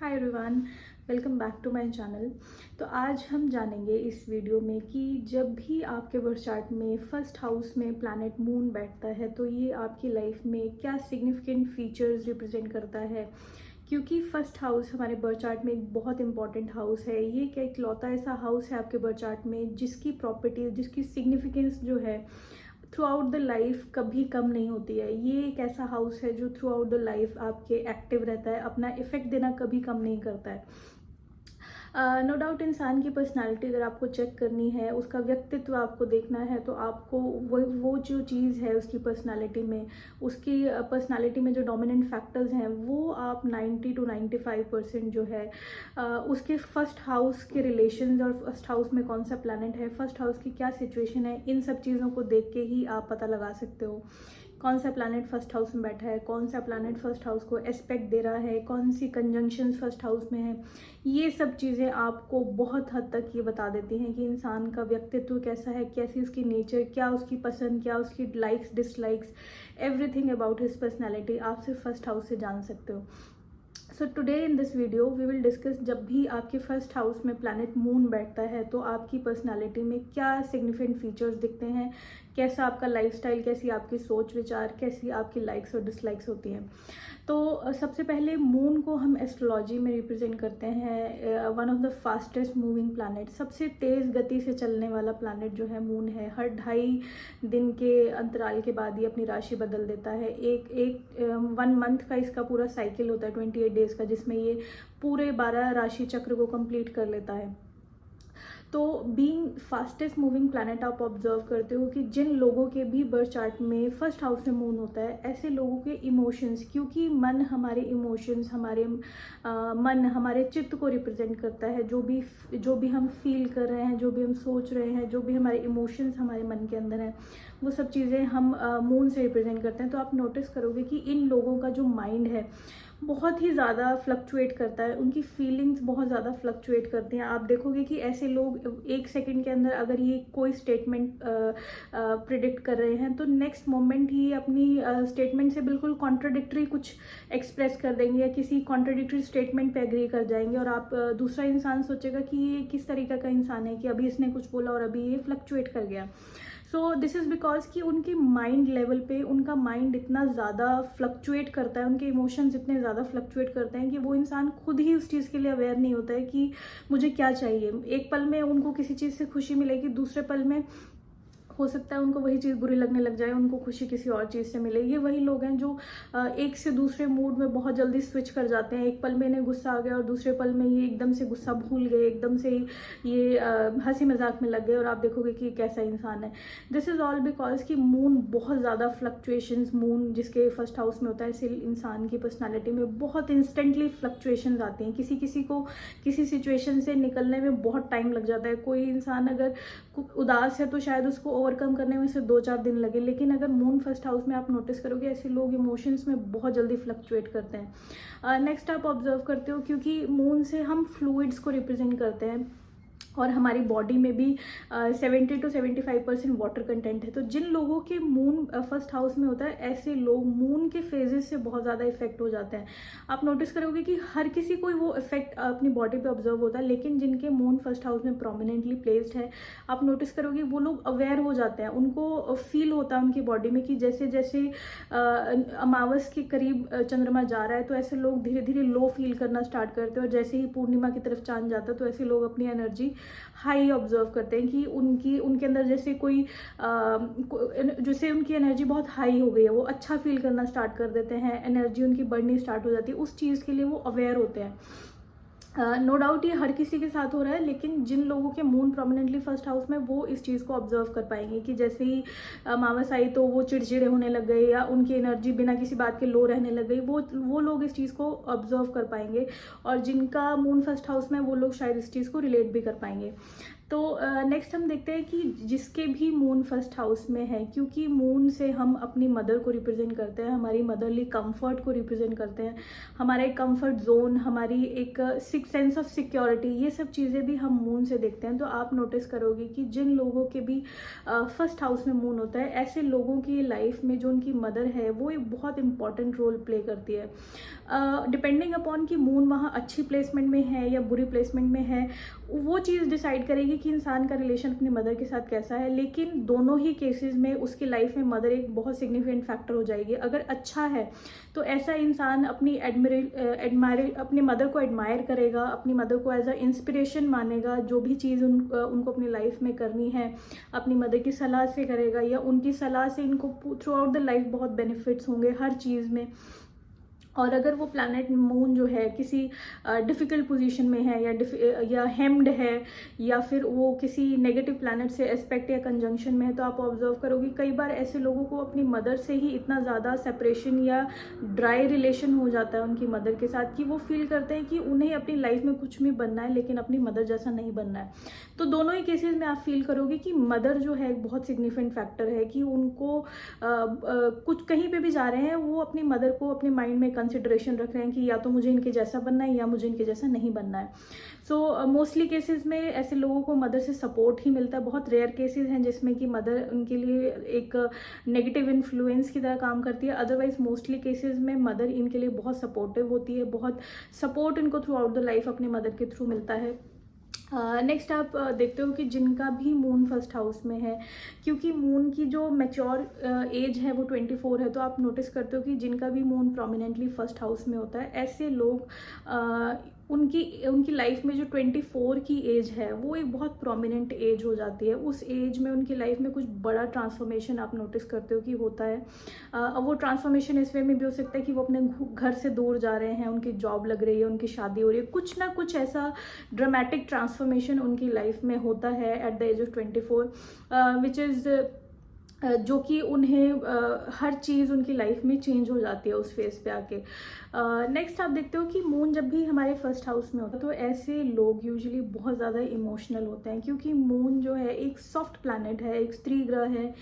Hi everyone, welcome back to my channel. तो आज हम जानेंगे इस वीडियो में कि जब भी आपके बर्थ चार्ट में फर्स्ट हाउस में प्लैनेट मून बैठता है तो ये आपकी लाइफ में क्या सिग्निफिकेंट फीचर्स रिप्रेजेंट करता है। क्योंकि फर्स्ट हाउस हमारे बर्थ चार्ट में एक बहुत इंपॉर्टेंट हाउस है। ये क्या इकलौता ऐसा हाउस है आपके बर्थ चार्ट में जिसकी प्रॉपर्टी, जिसकी सिग्निफिकेंस जो है थ्रू आउट द लाइफ कभी कम नहीं होती है। ये एक ऐसा हाउस है जो थ्रू आउट द लाइफ आपके एक्टिव रहता है, अपना इफेक्ट देना कभी कम नहीं करता है। नो डाउट इंसान की पर्सनालिटी अगर आपको चेक करनी है, उसका व्यक्तित्व आपको देखना है, तो आपको वो जो चीज़ है उसकी पर्सनालिटी में, उसकी पर्सनालिटी में जो डोमिनेंट फैक्टर्स हैं वो आप 90 to 95% जो है उसके फर्स्ट हाउस के रिलेशंस और फर्स्ट हाउस में कौन सा प्लैनेट है, फर्स्ट हाउस की क्या सिचुएशन है, इन सब चीज़ों को देख के ही आप पता लगा सकते हो कौन सा प्लैनेट फर्स्ट हाउस में बैठा है, कौन सा प्लैनेट फर्स्ट हाउस को एस्पेक्ट दे रहा है, कौन सी कंजंक्शंस फर्स्ट हाउस में है। ये सब चीज़ें आपको बहुत हद तक ये बता देती हैं कि इंसान का व्यक्तित्व कैसा है, कैसी उसकी नेचर, क्या उसकी पसंद, क्या उसकी likes dislikes, everything about his personality आप सिर्फ फर्स्ट हाउस से जान सकते हो। So today in this video we will discuss जब भी आपके फर्स्ट हाउस में प्लैनेट मून बैठता है तो आपकी पर्सनालिटी में क्या सिग्निफिकेंट फीचर्स दिखते हैं, कैसा आपका लाइफस्टाइल, कैसी आपकी सोच विचार, कैसी आपकी लाइक्स और डिसलाइक्स होती हैं। तो सबसे पहले मून को हम एस्ट्रोलॉजी में रिप्रेजेंट करते हैं one of the fastest moving planet. सबसे तेज़ गति से चलने वाला प्लैनेट जो है मून है। हर 2.5 दिन के अंतराल के बाद ये अपनी राशि बदल देता है। एक 1 मंथ का इसका पूरा साइकिल होता है 28 डेज का, जिसमें ये पूरे 12 राशि चक्र को कंप्लीट कर लेता है। तो बीइंग फास्टेस्ट मूविंग प्लैनेट आप ऑब्जर्व करते हो कि जिन लोगों के भी बर्थ चार्ट में फर्स्ट हाउस में मून होता है, ऐसे लोगों के इमोशंस, क्योंकि मन हमारे इमोशंस, हमारे मन हमारे चित्त को रिप्रेजेंट करता है। जो भी हम फील कर रहे हैं, जो भी हम सोच रहे हैं, जो भी हमारे इमोशंस हमारे मन के अंदर हैं, वो सब चीज़ें हम मून से रिप्रेजेंट करते हैं। तो आप नोटिस करोगे कि इन लोगों का जो माइंड है बहुत ही ज़्यादा फ्लक्चुएट करता है, उनकी फीलिंग्स बहुत ज़्यादा फ्लक्चुएट करती हैं। आप देखोगे कि ऐसे लोग 1 सेकंड के अंदर अगर ये कोई स्टेटमेंट प्रिडिक्ट कर रहे हैं तो नेक्स्ट मोमेंट ही अपनी स्टेटमेंट से बिल्कुल कॉन्ट्राडिक्टरी कुछ एक्सप्रेस कर देंगे या किसी कॉन्ट्राडिक्टरी स्टेटमेंट पे एग्री कर जाएंगे। और आप दूसरा इंसान सोचेगा कि ये किस तरीके का इंसान है कि अभी इसने कुछ बोला और अभी ये फ्लक्चुएट कर गया। सो दिस इज़ बिकॉज कि उनके माइंड लेवल पे उनका माइंड इतना ज़्यादा फ्लक्चुएट करता है, उनके इमोशंस इतने ज़्यादा फ्लक्चुएट करते हैं कि वो इंसान खुद ही उस चीज़ के लिए अवेयर नहीं होता है कि मुझे क्या चाहिए। एक पल में उनको किसी चीज़ से खुशी मिलेगी, दूसरे पल में हो सकता है उनको वही चीज़ बुरी लगने लग जाए, उनको खुशी किसी और चीज़ से मिले। ये वही लोग हैं जो एक से दूसरे मूड में बहुत जल्दी स्विच कर जाते हैं। एक पल में इन्हें गुस्सा आ गया और दूसरे पल में ये एकदम से गुस्सा भूल गए, एकदम से ये हंसी मजाक में लग गए और आप देखोगे कि कैसा इंसान है। दिस इज़ ऑल बिकॉज कि मून बहुत ज़्यादा फ्लक्चुएशंस, मून जिसके फर्स्ट हाउस में होता है, इससे इंसान की पर्सनैलिटी में बहुत इंस्टेंटली फ्लक्चुएशंस आती हैं। किसी किसी को किसी सिचुएशन से निकलने में बहुत टाइम लग जाता है। कोई इंसान अगर उदास है तो शायद उसको ओवरकम करने में सिर्फ 2-4 दिन लगे, लेकिन अगर मून फर्स्ट हाउस में आप नोटिस करोगे ऐसे लोग इमोशंस में बहुत जल्दी फ्लक्चुएट करते हैं। नेक्स्ट आप ऑब्जर्व करते हो क्योंकि मून से हम फ्लूइड्स को रिप्रेजेंट करते हैं और हमारी बॉडी में भी 70 to 75% वाटर कंटेंट है। तो जिन लोगों के मून फर्स्ट हाउस में होता है, ऐसे लोग मून के फेजेस से बहुत ज़्यादा इफेक्ट हो जाते हैं। आप नोटिस करोगे कि हर किसी को वो इफेक्ट अपनी बॉडी पे ऑब्जर्व होता है, लेकिन जिनके मून फर्स्ट हाउस में प्रोमिनेंटली प्लेस्ड है, आप नोटिस करोगे वो लोग अवेयर हो जाते हैं। उनको फील होता है उनकी बॉडी में कि जैसे जैसे अमावस के करीब चंद्रमा जा रहा है तो ऐसे लोग धीरे धीरे लो फील करना स्टार्ट करते हैं, और जैसे ही पूर्णिमा की तरफ चांद जाता है तो ऐसे लोग अपनी एनर्जी हाई ऑब्जर्व करते हैं कि उनके अंदर जैसे जैसे उनकी एनर्जी बहुत हाई हो गई है, वो अच्छा फील करना स्टार्ट कर देते हैं, एनर्जी उनकी बढ़नी स्टार्ट हो जाती है। उस चीज़ के लिए वो अवेयर होते हैं। नो डाउट ये हर किसी के साथ हो रहा है, लेकिन जिन लोगों के मून प्रोमिनेंटली फर्स्ट हाउस में, वो इस चीज़ को ऑब्जर्व कर पाएंगे कि जैसे ही अमावस आई तो वो चिड़चिड़े होने लग गए या उनकी एनर्जी बिना किसी बात के लो रहने लग गई। वो लोग इस चीज़ को ऑब्जर्व कर पाएंगे, और जिनका मून फर्स्ट हाउस में वो लोग शायद इस चीज़ को रिलेट भी कर पाएंगे। तो नेक्स्ट हम देखते हैं कि जिसके भी मून फर्स्ट हाउस में है, क्योंकि मून से हम अपनी मदर को रिप्रेजेंट करते हैं, हमारी मदरली कंफर्ट को रिप्रेजेंट करते हैं, हमारा एक कंफर्ट जोन, हमारी एक सेंस ऑफ सिक्योरिटी, ये सब चीज़ें भी हम मून से देखते हैं। तो आप नोटिस करोगे कि जिन लोगों के भी फर्स्ट हाउस में मून होता है, ऐसे लोगों की लाइफ में जो उनकी मदर है वो एक बहुत इंपॉर्टेंट रोल प्ले करती है। डिपेंडिंग अपॉन कि मून वहाँ अच्छी प्लेसमेंट में है या बुरी प्लेसमेंट में है, वो चीज़ डिसाइड करेगी कि इंसान का रिलेशन अपनी मदर के साथ कैसा है। लेकिन दोनों ही केसेस में उसकी लाइफ में मदर एक बहुत सिग्निफिकेंट फैक्टर हो जाएगी। अगर अच्छा है तो ऐसा इंसान अपनी अपनी मदर को एडमायर करेगा, अपनी मदर को एज अ इंस्पिरेशन मानेगा, जो भी चीज़ उनको अपनी लाइफ में करनी है अपनी मदर की सलाह से करेगा, या उनकी सलाह से इनको थ्रू आउट द लाइफ बहुत बेनिफिट्स होंगे हर चीज़ में। और अगर वो प्लैनेट मून जो है किसी डिफ़िकल्ट पोजीशन में है या हेम्ड है, या फिर वो किसी नेगेटिव प्लैनेट से एस्पेक्ट या कंजंक्शन में है, तो आप ऑब्जर्व करोगे कई बार ऐसे लोगों को अपनी मदर से ही इतना ज़्यादा सेपरेशन या ड्राई रिलेशन हो जाता है उनकी मदर के साथ कि वो फील करते हैं कि उन्हें अपनी लाइफ में कुछ भी बनना है लेकिन अपनी मदर जैसा नहीं बनना है। तो दोनों ही केसेस में आप फील करोगे कि मदर जो है एक बहुत सिग्निफिकेंट फैक्टर है, कि उनको कुछ कहीं पे भी जा रहे हैं वो अपनी मदर को अपने माइंड में कंसिडरेशन रख रहे हैं कि या तो मुझे इनके जैसा बनना है या मुझे इनके जैसा नहीं बनना है। सो मोस्टली केसेस में ऐसे लोगों को मदर से सपोर्ट ही मिलता है। बहुत रेयर केसेस हैं जिसमें कि मदर उनके लिए एक नेगेटिव इन्फ्लुएंस की तरह काम करती है। अदरवाइज मोस्टली केसेस में मदर इनके लिए बहुत सपोर्टिव होती है, बहुत सपोर्ट इनको थ्रू आउट द लाइफ अपने मदर के थ्रू मिलता है। नेक्स्ट आप देखते हो कि जिनका भी मून फर्स्ट हाउस में है, क्योंकि मून की जो मैच्योर एज है वो 24 है, तो आप नोटिस करते हो कि जिनका भी मून प्रोमिनेंटली फर्स्ट हाउस में होता है, ऐसे लोग उनकी लाइफ में जो 24 की एज है वो एक बहुत प्रोमिनेंट एज हो जाती है। उस एज में उनकी लाइफ में कुछ बड़ा ट्रांसफॉर्मेशन आप नोटिस करते हो कि होता है। अब वो ट्रांसफॉर्मेशन इस वे में भी हो सकता है कि वो अपने घर से दूर जा रहे हैं, उनकी जॉब लग रही है, उनकी शादी हो रही है, कुछ ना कुछ ऐसा ड्रामेटिक ट्रांसफॉर्मेशन उनकी लाइफ में होता है at the age of 24, which is जो कि उन्हें हर चीज़ उनकी लाइफ में चेंज हो जाती है उस फेज पे आके। नेक्स्ट आप देखते हो कि मून जब भी हमारे फर्स्ट हाउस में होता है तो ऐसे लोग यूजुअली बहुत ज़्यादा इमोशनल होते हैं, क्योंकि मून जो है एक सॉफ्ट प्लैनेट है, एक स्त्री ग्रह है।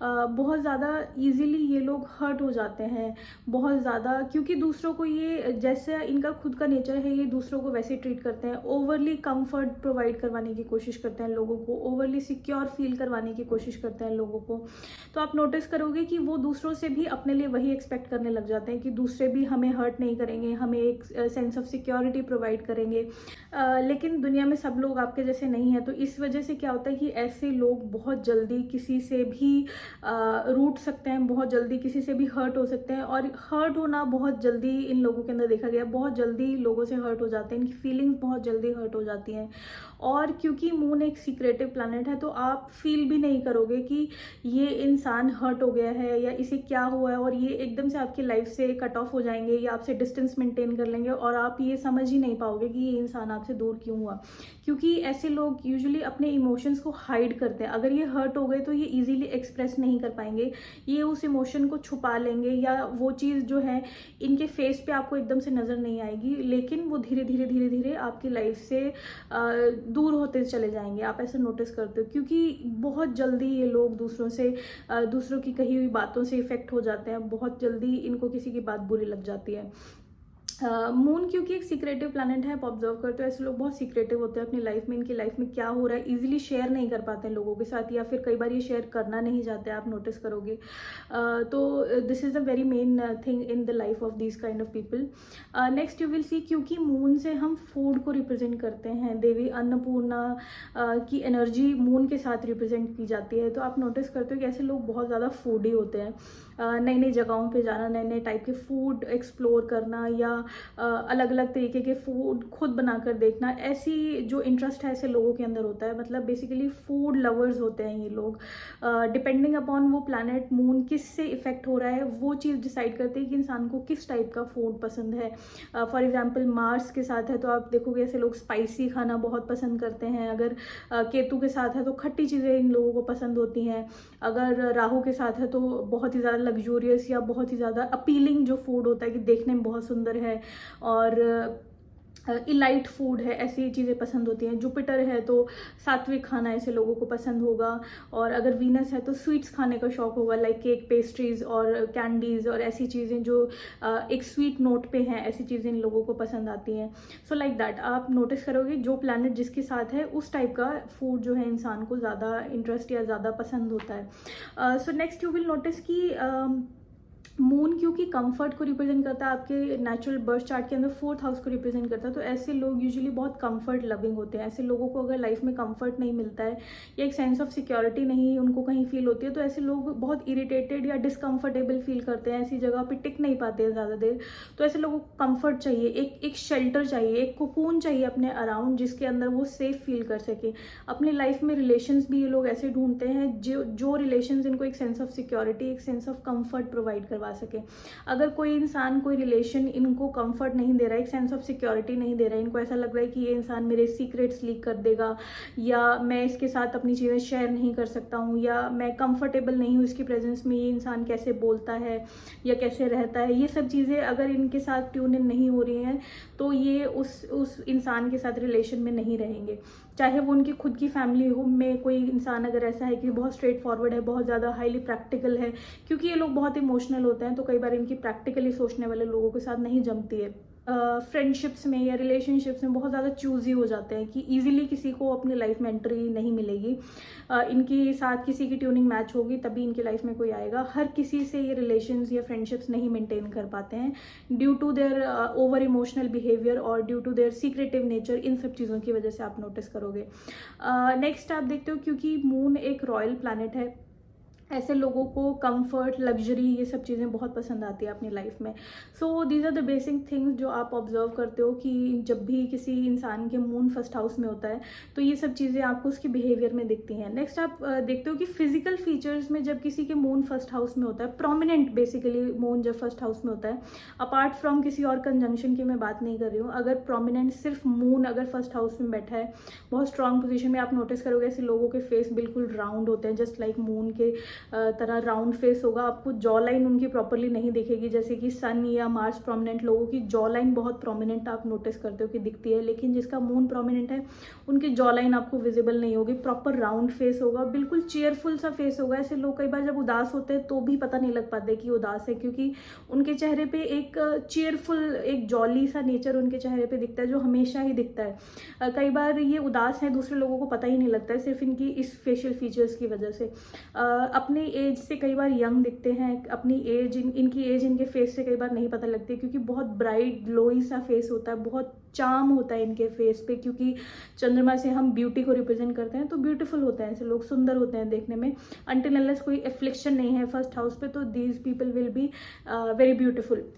बहुत ज़्यादा इजीली ये लोग हर्ट हो जाते हैं, बहुत ज़्यादा, क्योंकि दूसरों को ये, जैसे इनका खुद का नेचर है, ये दूसरों को वैसे ट्रीट करते हैं। ओवरली कंफर्ट प्रोवाइड करवाने की कोशिश करते हैं लोगों को, ओवरली सिक्योर फील करवाने की कोशिश करते हैं लोगों को। तो आप नोटिस करोगे कि वो दूसरों से भी अपने लिए वही एक्सपेक्ट करने लग जाते हैं कि दूसरे भी हमें हर्ट नहीं करेंगे, हमें एक सेंस ऑफ सिक्योरिटी प्रोवाइड करेंगे। लेकिन दुनिया में सब लोग आपके जैसे नहीं है, तो इस वजह से क्या होता है कि ऐसे लोग बहुत जल्दी किसी से भी रूठ सकते हैं, बहुत जल्दी किसी से भी हर्ट हो सकते हैं। और हर्ट होना बहुत जल्दी इन लोगों के अंदर देखा गया, बहुत जल्दी लोगों से हर्ट हो जाते हैं, इनकी फीलिंग्स बहुत जल्दी हर्ट हो जाती हैं। और क्योंकि मून एक सीक्रेटिव प्लैनेट है, तो आप फील भी नहीं करोगे कि ये इंसान हर्ट हो गया है या इसे क्या हुआ है, और ये एकदम से आपकी लाइफ से कट ऑफ हो जाएंगे या आपसे डिस्टेंस मेंटेन कर लेंगे, और आप ये समझ ही नहीं पाओगे कि ये इंसान आपसे दूर क्यों हुआ। क्योंकि ऐसे लोग यूजुअली अपने इमोशंस को हाइड करते हैं। अगर ये हर्ट हो गए तो ये इजीली एक्सप्रेस नहीं कर पाएंगे, ये उस इमोशन को छुपा लेंगे, या वो चीज़ जो है इनके फेस पे आपको एकदम से नज़र नहीं आएगी, लेकिन वो धीरे धीरे धीरे धीरे आपकी लाइफ से दूर होते चले जाएंगे। आप ऐसे नोटिस करते हो, क्योंकि बहुत जल्दी ये लोग दूसरों की कही हुई बातों से इफेक्ट हो जाते हैं, बहुत जल्दी इनको किसी की बात बुरी लग जाती है। मून क्योंकि एक सीक्रेटिव प्लैनेट है, आप ऑब्जर्व करते हो ऐसे लोग बहुत सीक्रेटिव होते हैं अपनी लाइफ में, इनकी लाइफ में क्या हो रहा है इजीली शेयर नहीं कर पाते हैं लोगों के साथ, या फिर कई बार ये शेयर करना नहीं चाहते, आप नोटिस करोगे। तो this is a very main thing in the life of this kind of people. Next you will see, क्योंकि मून से हम फूड को रिप्रेजेंट करते हैं, देवी अन्नपूर्णा की एनर्जी मून के साथ रिप्रेजेंट की जाती है। तो आप नोटिस करते हो कि ऐसे लोग बहुत ज़्यादा फूडी होते हैं, नई नई जगहों पे जाना, नए नए टाइप के फूड एक्सप्लोर करना, या अलग अलग तरीके के फूड खुद बनाकर देखना, ऐसी जो इंटरेस्ट है ऐसे लोगों के अंदर होता है। मतलब बेसिकली फूड लवर्स होते हैं ये लोग। डिपेंडिंग अपॉन वो प्लैनेट मून किस से इफेक्ट हो रहा है, वो चीज़ डिसाइड करते हैं कि इंसान को किस टाइप का फूड पसंद है। फॉर एग्जाम्पल मार्स के साथ है तो आप देखोगे ऐसे लोग स्पाइसी खाना बहुत पसंद करते हैं। अगर केतु के साथ है तो खट्टी चीज़ें इन लोगों को पसंद होती हैं। अगर राहु के साथ है तो बहुत ही ज़्यादा लग्जूरियस या बहुत ही ज़्यादा अपीलिंग जो फूड होता है कि देखने में बहुत सुंदर है। और इलाइट फूड है, ऐसी चीज़ें पसंद होती हैं। जुपिटर है तो सात्विक खाना ऐसे लोगों को पसंद होगा। और अगर वीनस है तो स्वीट्स खाने का शौक होगा, लाइक केक, पेस्ट्रीज और कैंडीज़ और ऐसी चीज़ें जो एक स्वीट नोट पे हैं, ऐसी चीज़ें इन लोगों को पसंद आती हैं। सो लाइक दैट आप नोटिस करोगे जो प्लैनेट जिसके साथ है उस टाइप का फूड जो है इंसान को ज़्यादा इंटरेस्ट या ज़्यादा पसंद होता है। So next you will notice कि मून क्योंकि कंफर्ट को रिप्रेजेंट करता है, आपके नेचुरल बर्थ चार्ट के अंदर 4th हाउस को रिप्रेजेंट करता है, तो ऐसे लोग यूजुअली बहुत कंफर्ट लविंग होते हैं। ऐसे लोगों को अगर लाइफ में कंफर्ट नहीं मिलता है या एक सेंस ऑफ सिक्योरिटी नहीं उनको कहीं फील होती है, तो ऐसे लोग बहुत इरिटेटेड या डिसकंफर्टेबल फील करते हैं, ऐसी जगह पे टिक नहीं पाते हैं ज़्यादा देर। तो ऐसे लोगों को कंफर्ट चाहिए, एक शेल्टर चाहिए, एक कोकून चाहिए अपने अराउंड, जिसके अंदर वो सेफ फील कर सके। अपनी लाइफ में रिलेशंस भी ये लोग ऐसे ढूंढते हैं जो रिलेशंस इनको एक सेंस ऑफ सिक्योरिटी, एक सेंस ऑफ कंफर्ट प्रोवाइड करवा सके। अगर कोई इंसान, कोई रिलेशन इनको कंफर्ट नहीं दे रहा है, एक सेंस ऑफ सिक्योरिटी नहीं दे रहा है, इनको ऐसा लग रहा है कि ये इंसान मेरे सीक्रेट्स लीक कर देगा, या मैं इसके साथ अपनी चीज़ें शेयर नहीं कर सकता हूँ, या मैं कंफर्टेबल नहीं हूँ इसकी प्रेजेंस में, ये इंसान कैसे बोलता है या कैसे रहता है, ये सब चीज़ें अगर इनके साथ ट्यून इन नहीं हो रही हैं तो ये उस इंसान के साथ रिलेशन में नहीं रहेंगे। चाहे वो उनकी खुद की फैमिली हो में कोई इंसान अगर ऐसा है कि बहुत स्ट्रेट फॉरवर्ड है, बहुत ज़्यादा हाईली प्रैक्टिकल है, क्योंकि ये लोग बहुत इमोशनल होते हैं तो कई बार इनकी प्रैक्टिकली सोचने वाले लोगों के साथ नहीं जमती है। फ्रेंडशिप्स में या रिलेशनशिप्स में बहुत ज़्यादा चूजी हो जाते हैं कि इजीली किसी को अपनी लाइफ में एंट्री नहीं मिलेगी। इनकी साथ किसी की ट्यूनिंग मैच होगी तभी इनकी लाइफ में कोई आएगा। हर किसी से ये रिलेशंस या फ्रेंडशिप्स नहीं मेंटेन कर पाते हैं due to their over emotional behaviour और due to their secretive nature. इन सब चीज़ों की वजह से आप नोटिस करोगे। नेक्स्ट आप देखते हो क्योंकि मून एक रॉयल प्लैनेट है, ऐसे लोगों को कंफर्ट, लग्जरी, ये सब चीज़ें बहुत पसंद आती है अपनी लाइफ में। So these are the basic things जो आप ऑब्जर्व करते हो कि जब भी किसी इंसान के मून फर्स्ट हाउस में होता है तो ये सब चीज़ें आपको उसके बिहेवियर में दिखती हैं। नेक्स्ट आप देखते हो कि फिजिकल फीचर्स में जब किसी के मून फर्स्ट हाउस में होता है, प्रोमिनेंट बेसिकली मून जब फर्स्ट हाउस में होता है, अपार्ट फ्रॉम किसी और कंजंक्शन की मैं बात नहीं कर रही हूँ, अगर प्रोमिनेंट सिर्फ मून अगर फर्स्ट हाउस में बैठा है बहुत स्ट्रॉन्ग पोजिशन में, आप नोटिस करोगे ऐसे लोगों के फेस बिल्कुल राउंड होते हैं, जस्ट लाइक मून के तरह राउंड फेस होगा। आपको जॉ लाइन उनकी प्रॉपरली नहीं दिखेगी, जैसे कि सन या मार्स प्रोमिनेंट लोगों की जॉ लाइन बहुत प्रोमिनेंट आप नोटिस करते हो कि दिखती है, लेकिन जिसका मून प्रोमिनेंट है उनकी जॉ लाइन आपको विजिबल नहीं होगी, प्रॉपर राउंड फेस होगा, बिल्कुल चेयरफुल सा फेस होगा। ऐसे लोग कई बार जब उदास होते हैं तो भी पता नहीं लग पाते कि उदास है, क्योंकि उनके चेहरे पे एक चेयरफुल, एक जॉली सा नेचर उनके चेहरे पे दिखता है जो हमेशा ही दिखता है। कई बार ये उदास है, दूसरे लोगों को पता ही नहीं लगता है, सिर्फ इनकी इस फेशियल फीचर्स की वजह से। अपने एज से कई बार यंग दिखते हैं, अपनी एज, इनकी एज इनके फेस से कई बार नहीं पता लगती, क्योंकि बहुत ब्राइट ग्लोई सा फेस होता है, बहुत चार्म होता है इनके फेस पे, क्योंकि चंद्रमा से हम ब्यूटी को रिप्रेजेंट करते हैं, तो ब्यूटीफुल होते हैं ऐसे लोग, सुंदर होते हैं देखने में। अनटिल अनलेस कोई एफ्लिक्शन नहीं है फर्स्ट हाउस पे तो these people will be very beautiful.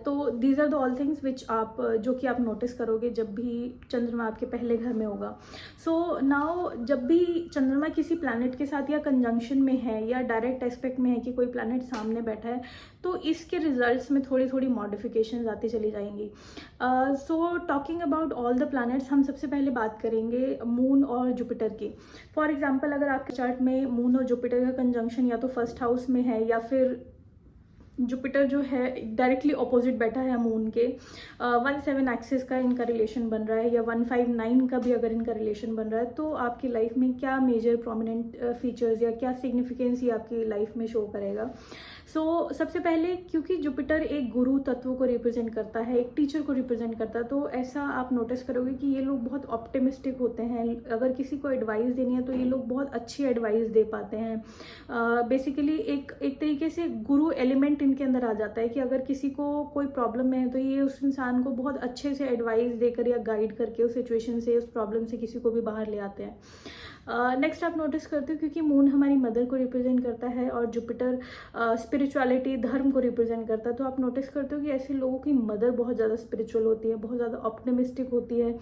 तो these are the all things which आप जो कि आप नोटिस करोगे जब भी चंद्रमा आपके पहले घर में होगा। सो नाउ जब भी चंद्रमा किसी प्लैनेट के साथ या कंजंक्शन में है या डायरेक्ट एस्पेक्ट में है कि कोई प्लैनेट सामने बैठा है, तो इसके रिजल्ट्स में थोड़ी थोड़ी मॉडिफिकेशंस आती चली जाएंगी। So talking about all the planets, हम सबसे पहले बात करेंगे मून और जुपिटर की। फॉर एग्जाम्पल अगर आपके चार्ट में मून और जुपिटर का कंजंक्शन या तो फर्स्ट हाउस में है या फिर जुपिटर जो है डायरेक्टली ऑपोजिट बैठा है मून के, 1/7 एक्सिस का इनका रिलेशन बन रहा है या 1/5/9 का भी अगर इनका रिलेशन बन रहा है, तो आपकी लाइफ में क्या मेजर प्रोमिनेंट फीचर्स या क्या सिग्निफिकेंस ही आपकी लाइफ में शो करेगा। सो सबसे पहले क्योंकि जुपिटर एक गुरु तत्व को रिप्रेजेंट करता है, एक टीचर को रिप्रेजेंट करता है, तो ऐसा आप नोटिस करोगे कि ये लोग बहुत ऑप्टिमिस्टिक होते हैं। अगर किसी को एडवाइस देनी है तो ये लोग बहुत अच्छी एडवाइस दे पाते हैं। बेसिकली एक तरीके से गुरु एलिमेंट इनके अंदर आ जाता है कि अगर किसी को कोई प्रॉब्लम में है तो ये उस इंसान को बहुत अच्छे से एडवाइस देकर या गाइड करके उस सिचुएशन से, उस प्रॉब्लम से किसी को भी बाहर ले आते हैं। नेक्स्ट आप नोटिस करते हो क्योंकि मून हमारी मदर को रिप्रेजेंट करता है और जुपिटर स्पिरिचुअलिटी, धर्म को रिप्रेजेंट करता है, तो आप नोटिस करते हो कि ऐसे लोगों की मदर बहुत ज़्यादा स्पिरिचुअल होती है, बहुत ज़्यादा ऑप्टिमिस्टिक होती है,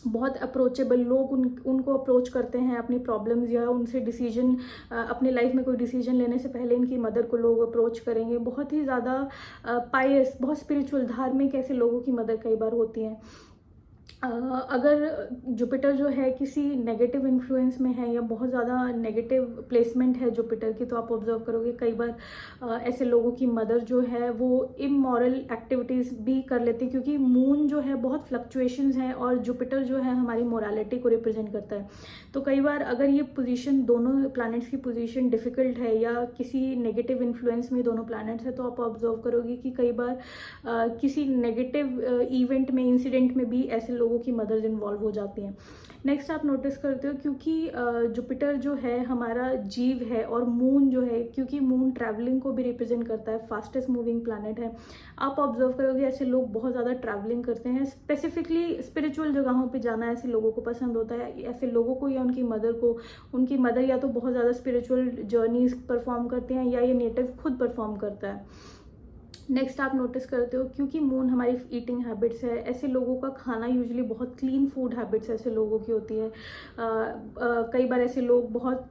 बहुत अप्रोचेबल, लोग उनको अप्रोच करते हैं अपनी प्रॉब्लम्स या उनसे डिसीजन, अपनी लाइफ में कोई डिसीजन लेने से पहले इनकी मदर को लोग अप्रोच करेंगे। बहुत ही ज़्यादा पायस, बहुत स्पिरिचुअल, धार्मिक ऐसे लोगों की मदर कई बार होती हैं। अगर जुपिटर जो है किसी नेगेटिव इन्फ्लुएंस में है या बहुत ज़्यादा नेगेटिव प्लेसमेंट है जुपिटर की, तो आप ऑब्जर्व करोगे कई बार ऐसे लोगों की मदर जो है वो इमोरल एक्टिविटीज़ भी कर लेती है, क्योंकि मून जो है बहुत फ्लक्चुएशंस हैं और जुपिटर जो है हमारी मोरालिटी को रिप्रेजेंट करता है। तो कई बार अगर ये पोजीशन, दोनों प्लैनेट्स की पोजीशन डिफ़िकल्ट है या किसी नेगेटिव इन्फ्लुएंस में दोनों प्लैनेट्स है, तो आप ऑब्जर्व करोगे कि कई बार किसी नेगेटिव इवेंट में, इंसिडेंट में भी ऐसे लोगों की मदर्स इन्वॉल्व हो जाती हैं। नेक्स्ट आप नोटिस करते हो, क्योंकि जुपिटर जो है हमारा जीव है और मून जो है, क्योंकि मून ट्रैवलिंग को भी रिप्रेजेंट करता है, फास्टेस्ट मूविंग प्लैनेट है। आप ऑब्जर्व करोगे ऐसे लोग बहुत ज़्यादा ट्रैवलिंग करते हैं, स्पेसिफिकली स्पिरिचुअल जगहों पे जाना ऐसे लोगों को पसंद होता है। ऐसे लोगों को या उनकी मदर को, उनकी मदर या तो बहुत ज़्यादा स्पिरिचुअल जर्नीज परफॉर्म करते हैं या ये नेटिव खुद परफॉर्म करता है। नेक्स्ट आप नोटिस करते हो, क्योंकि मून हमारी ईटिंग हैबिट्स है, ऐसे लोगों का खाना यूजुअली बहुत क्लीन फूड हैबिट्स ऐसे लोगों की होती है। कई बार ऐसे लोग बहुत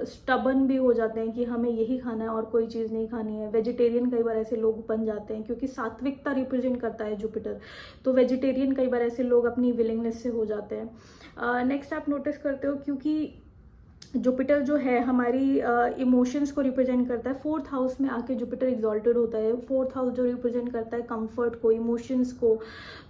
स्टबन भी हो जाते हैं कि हमें यही खाना है और कोई चीज़ नहीं खानी है। वेजिटेरियन कई बार ऐसे लोग बन जाते हैं, क्योंकि सात्विकता रिप्रेजेंट करता है जुपिटर, तो वेजिटेरियन कई बार ऐसे लोग अपनी विलिंगनेस से हो जाते हैं। नेक्स्ट आप नोटिस करते हो, क्योंकि जुपिटर जो है हमारी इमोशंस को रिप्रेजेंट करता है। फोर्थ हाउस में आके जुपिटर एग्जॉल्टेड होता है। फोर्थ हाउस जो रिप्रेजेंट करता है कंफर्ट को, इमोशंस को।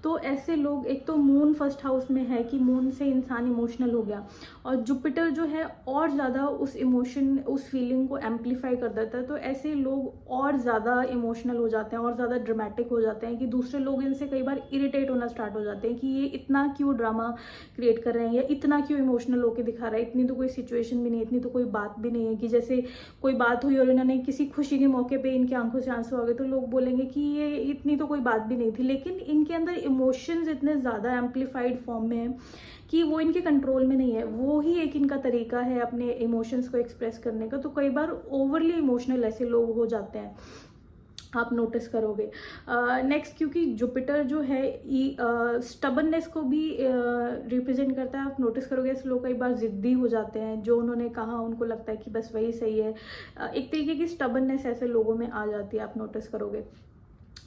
तो ऐसे लोग, एक तो मून फर्स्ट हाउस में है कि मून से इंसान इमोशनल हो गया, और जुपिटर जो है और ज़्यादा उस इमोशन, उस फीलिंग को एम्पलीफाई कर देता है। तो ऐसे लोग और ज़्यादा इमोशनल हो जाते हैं और ज़्यादा ड्रामेटिक हो जाते हैं कि दूसरे लोग इनसे कई बार इरिटेट होना स्टार्ट हो जाते हैं कि ये इतना क्यों ड्रामा क्रिएट कर रहे हैं या इतना क्यों इमोशनल होकर दिखा रहा है, इतनी तो कोई सिचुएशन भी नहीं, इतनी तो कोई बात भी नहीं है। कि जैसे कोई बात हुई और इन्होंने किसी खुशी के मौके पे इनकी आंखों से आंसू आ गए, तो लोग बोलेंगे कि ये इतनी तो कोई बात भी नहीं थी, लेकिन इनके अंदर इमोशंस इतने ज़्यादा एम्पलीफाइड फॉर्म में है कि वो इनके कंट्रोल में नहीं है। वो ही एक इनका तरीका है अपने इमोशंस को एक्सप्रेस करने का। तो कई बार ओवरली इमोशनल ऐसे लोग हो जाते हैं, आप नोटिस करोगे। नेक्स्ट, क्योंकि जुपिटर जो है स्टबननेस को भी रिप्रेजेंट करता है, आप नोटिस करोगे ऐसे लोग कई बार ज़िद्दी हो जाते हैं। जो उन्होंने कहा उनको लगता है कि बस वही सही है। एक तरीके की स्टबननेस ऐसे लोगों में आ जाती है, आप नोटिस करोगे।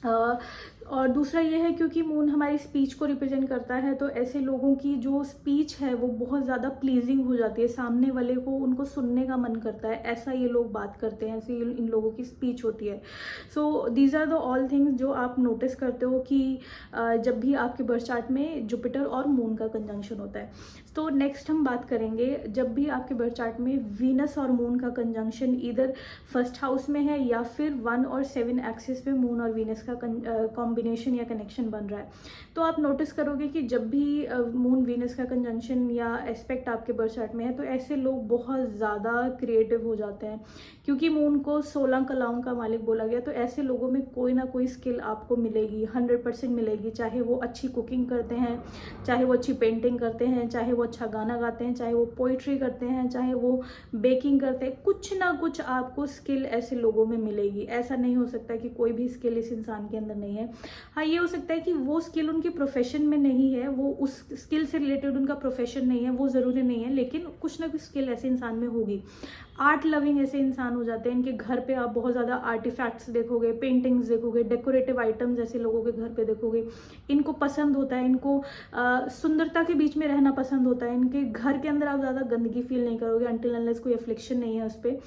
और दूसरा ये है, क्योंकि मून हमारी स्पीच को रिप्रेजेंट करता है, तो ऐसे लोगों की जो स्पीच है वो बहुत ज़्यादा प्लीजिंग हो जाती है, सामने वाले को उनको सुनने का मन करता है, ऐसा ये लोग बात करते हैं, ऐसे इन लोगों की स्पीच होती है। So these are the all things जो आप नोटिस करते हो कि जब भी आपके बर्थ चार्ट में जुपिटर और मून का कंजंक्शन होता है। तो नेक्स्ट हम बात करेंगे, जब भी आपके बर्थ चार्ट में वीनस और मून का कंजंक्शन इधर फर्स्ट हाउस में है या फिर 1 और 7 एक्सिस पे मून और वीनस का कॉम्बिनेशन या कनेक्शन बन रहा है, तो आप नोटिस करोगे कि जब भी मून वीनस का कंजंक्शन या एस्पेक्ट आपके बर्थ चार्ट में है, तो ऐसे लोग बहुत ज़्यादा क्रिएटिव हो जाते हैं। क्योंकि मून को 16 कलाओं का मालिक बोला गया, तो ऐसे लोगों में कोई ना कोई स्किल आपको मिलेगी, 100% मिलेगी। चाहे वो अच्छी कुकिंग करते हैं, चाहे वो अच्छी पेंटिंग करते हैं, चाहे वो अच्छा गाना गाते हैं, चाहे वो पोइट्री करते हैं, चाहे वो बेकिंग करते हैं, कुछ ना कुछ आपको स्किल ऐसे लोगों में मिलेगी। ऐसा नहीं हो सकता कि कोई भी स्किल इस इंसान के अंदर नहीं है। हाँ, ये हो सकता है कि वो स्किल उनके प्रोफेशन में नहीं है, वो उस स्किल से रिलेटेड उनका प्रोफेशन नहीं है, वो ज़रूरी नहीं है, लेकिन कुछ ना कुछ स्किल ऐसे इंसान में होगी। आर्ट लविंग ऐसे इंसान हो जाते हैं, इनके घर पे आप बहुत ज़्यादा आर्टिफैक्ट्स देखोगे, पेंटिंग्स देखोगे, डेकोरेटिव आइटम्स ऐसे लोगों के घर पे देखोगे। इनको पसंद होता है, इनको सुंदरता के बीच में रहना पसंद होता है। इनके घर के अंदर आप ज़्यादा गंदगी फील नहीं करोगे अनटिल अनलेस कोई अफ्लिक्शन नहीं है उस पर।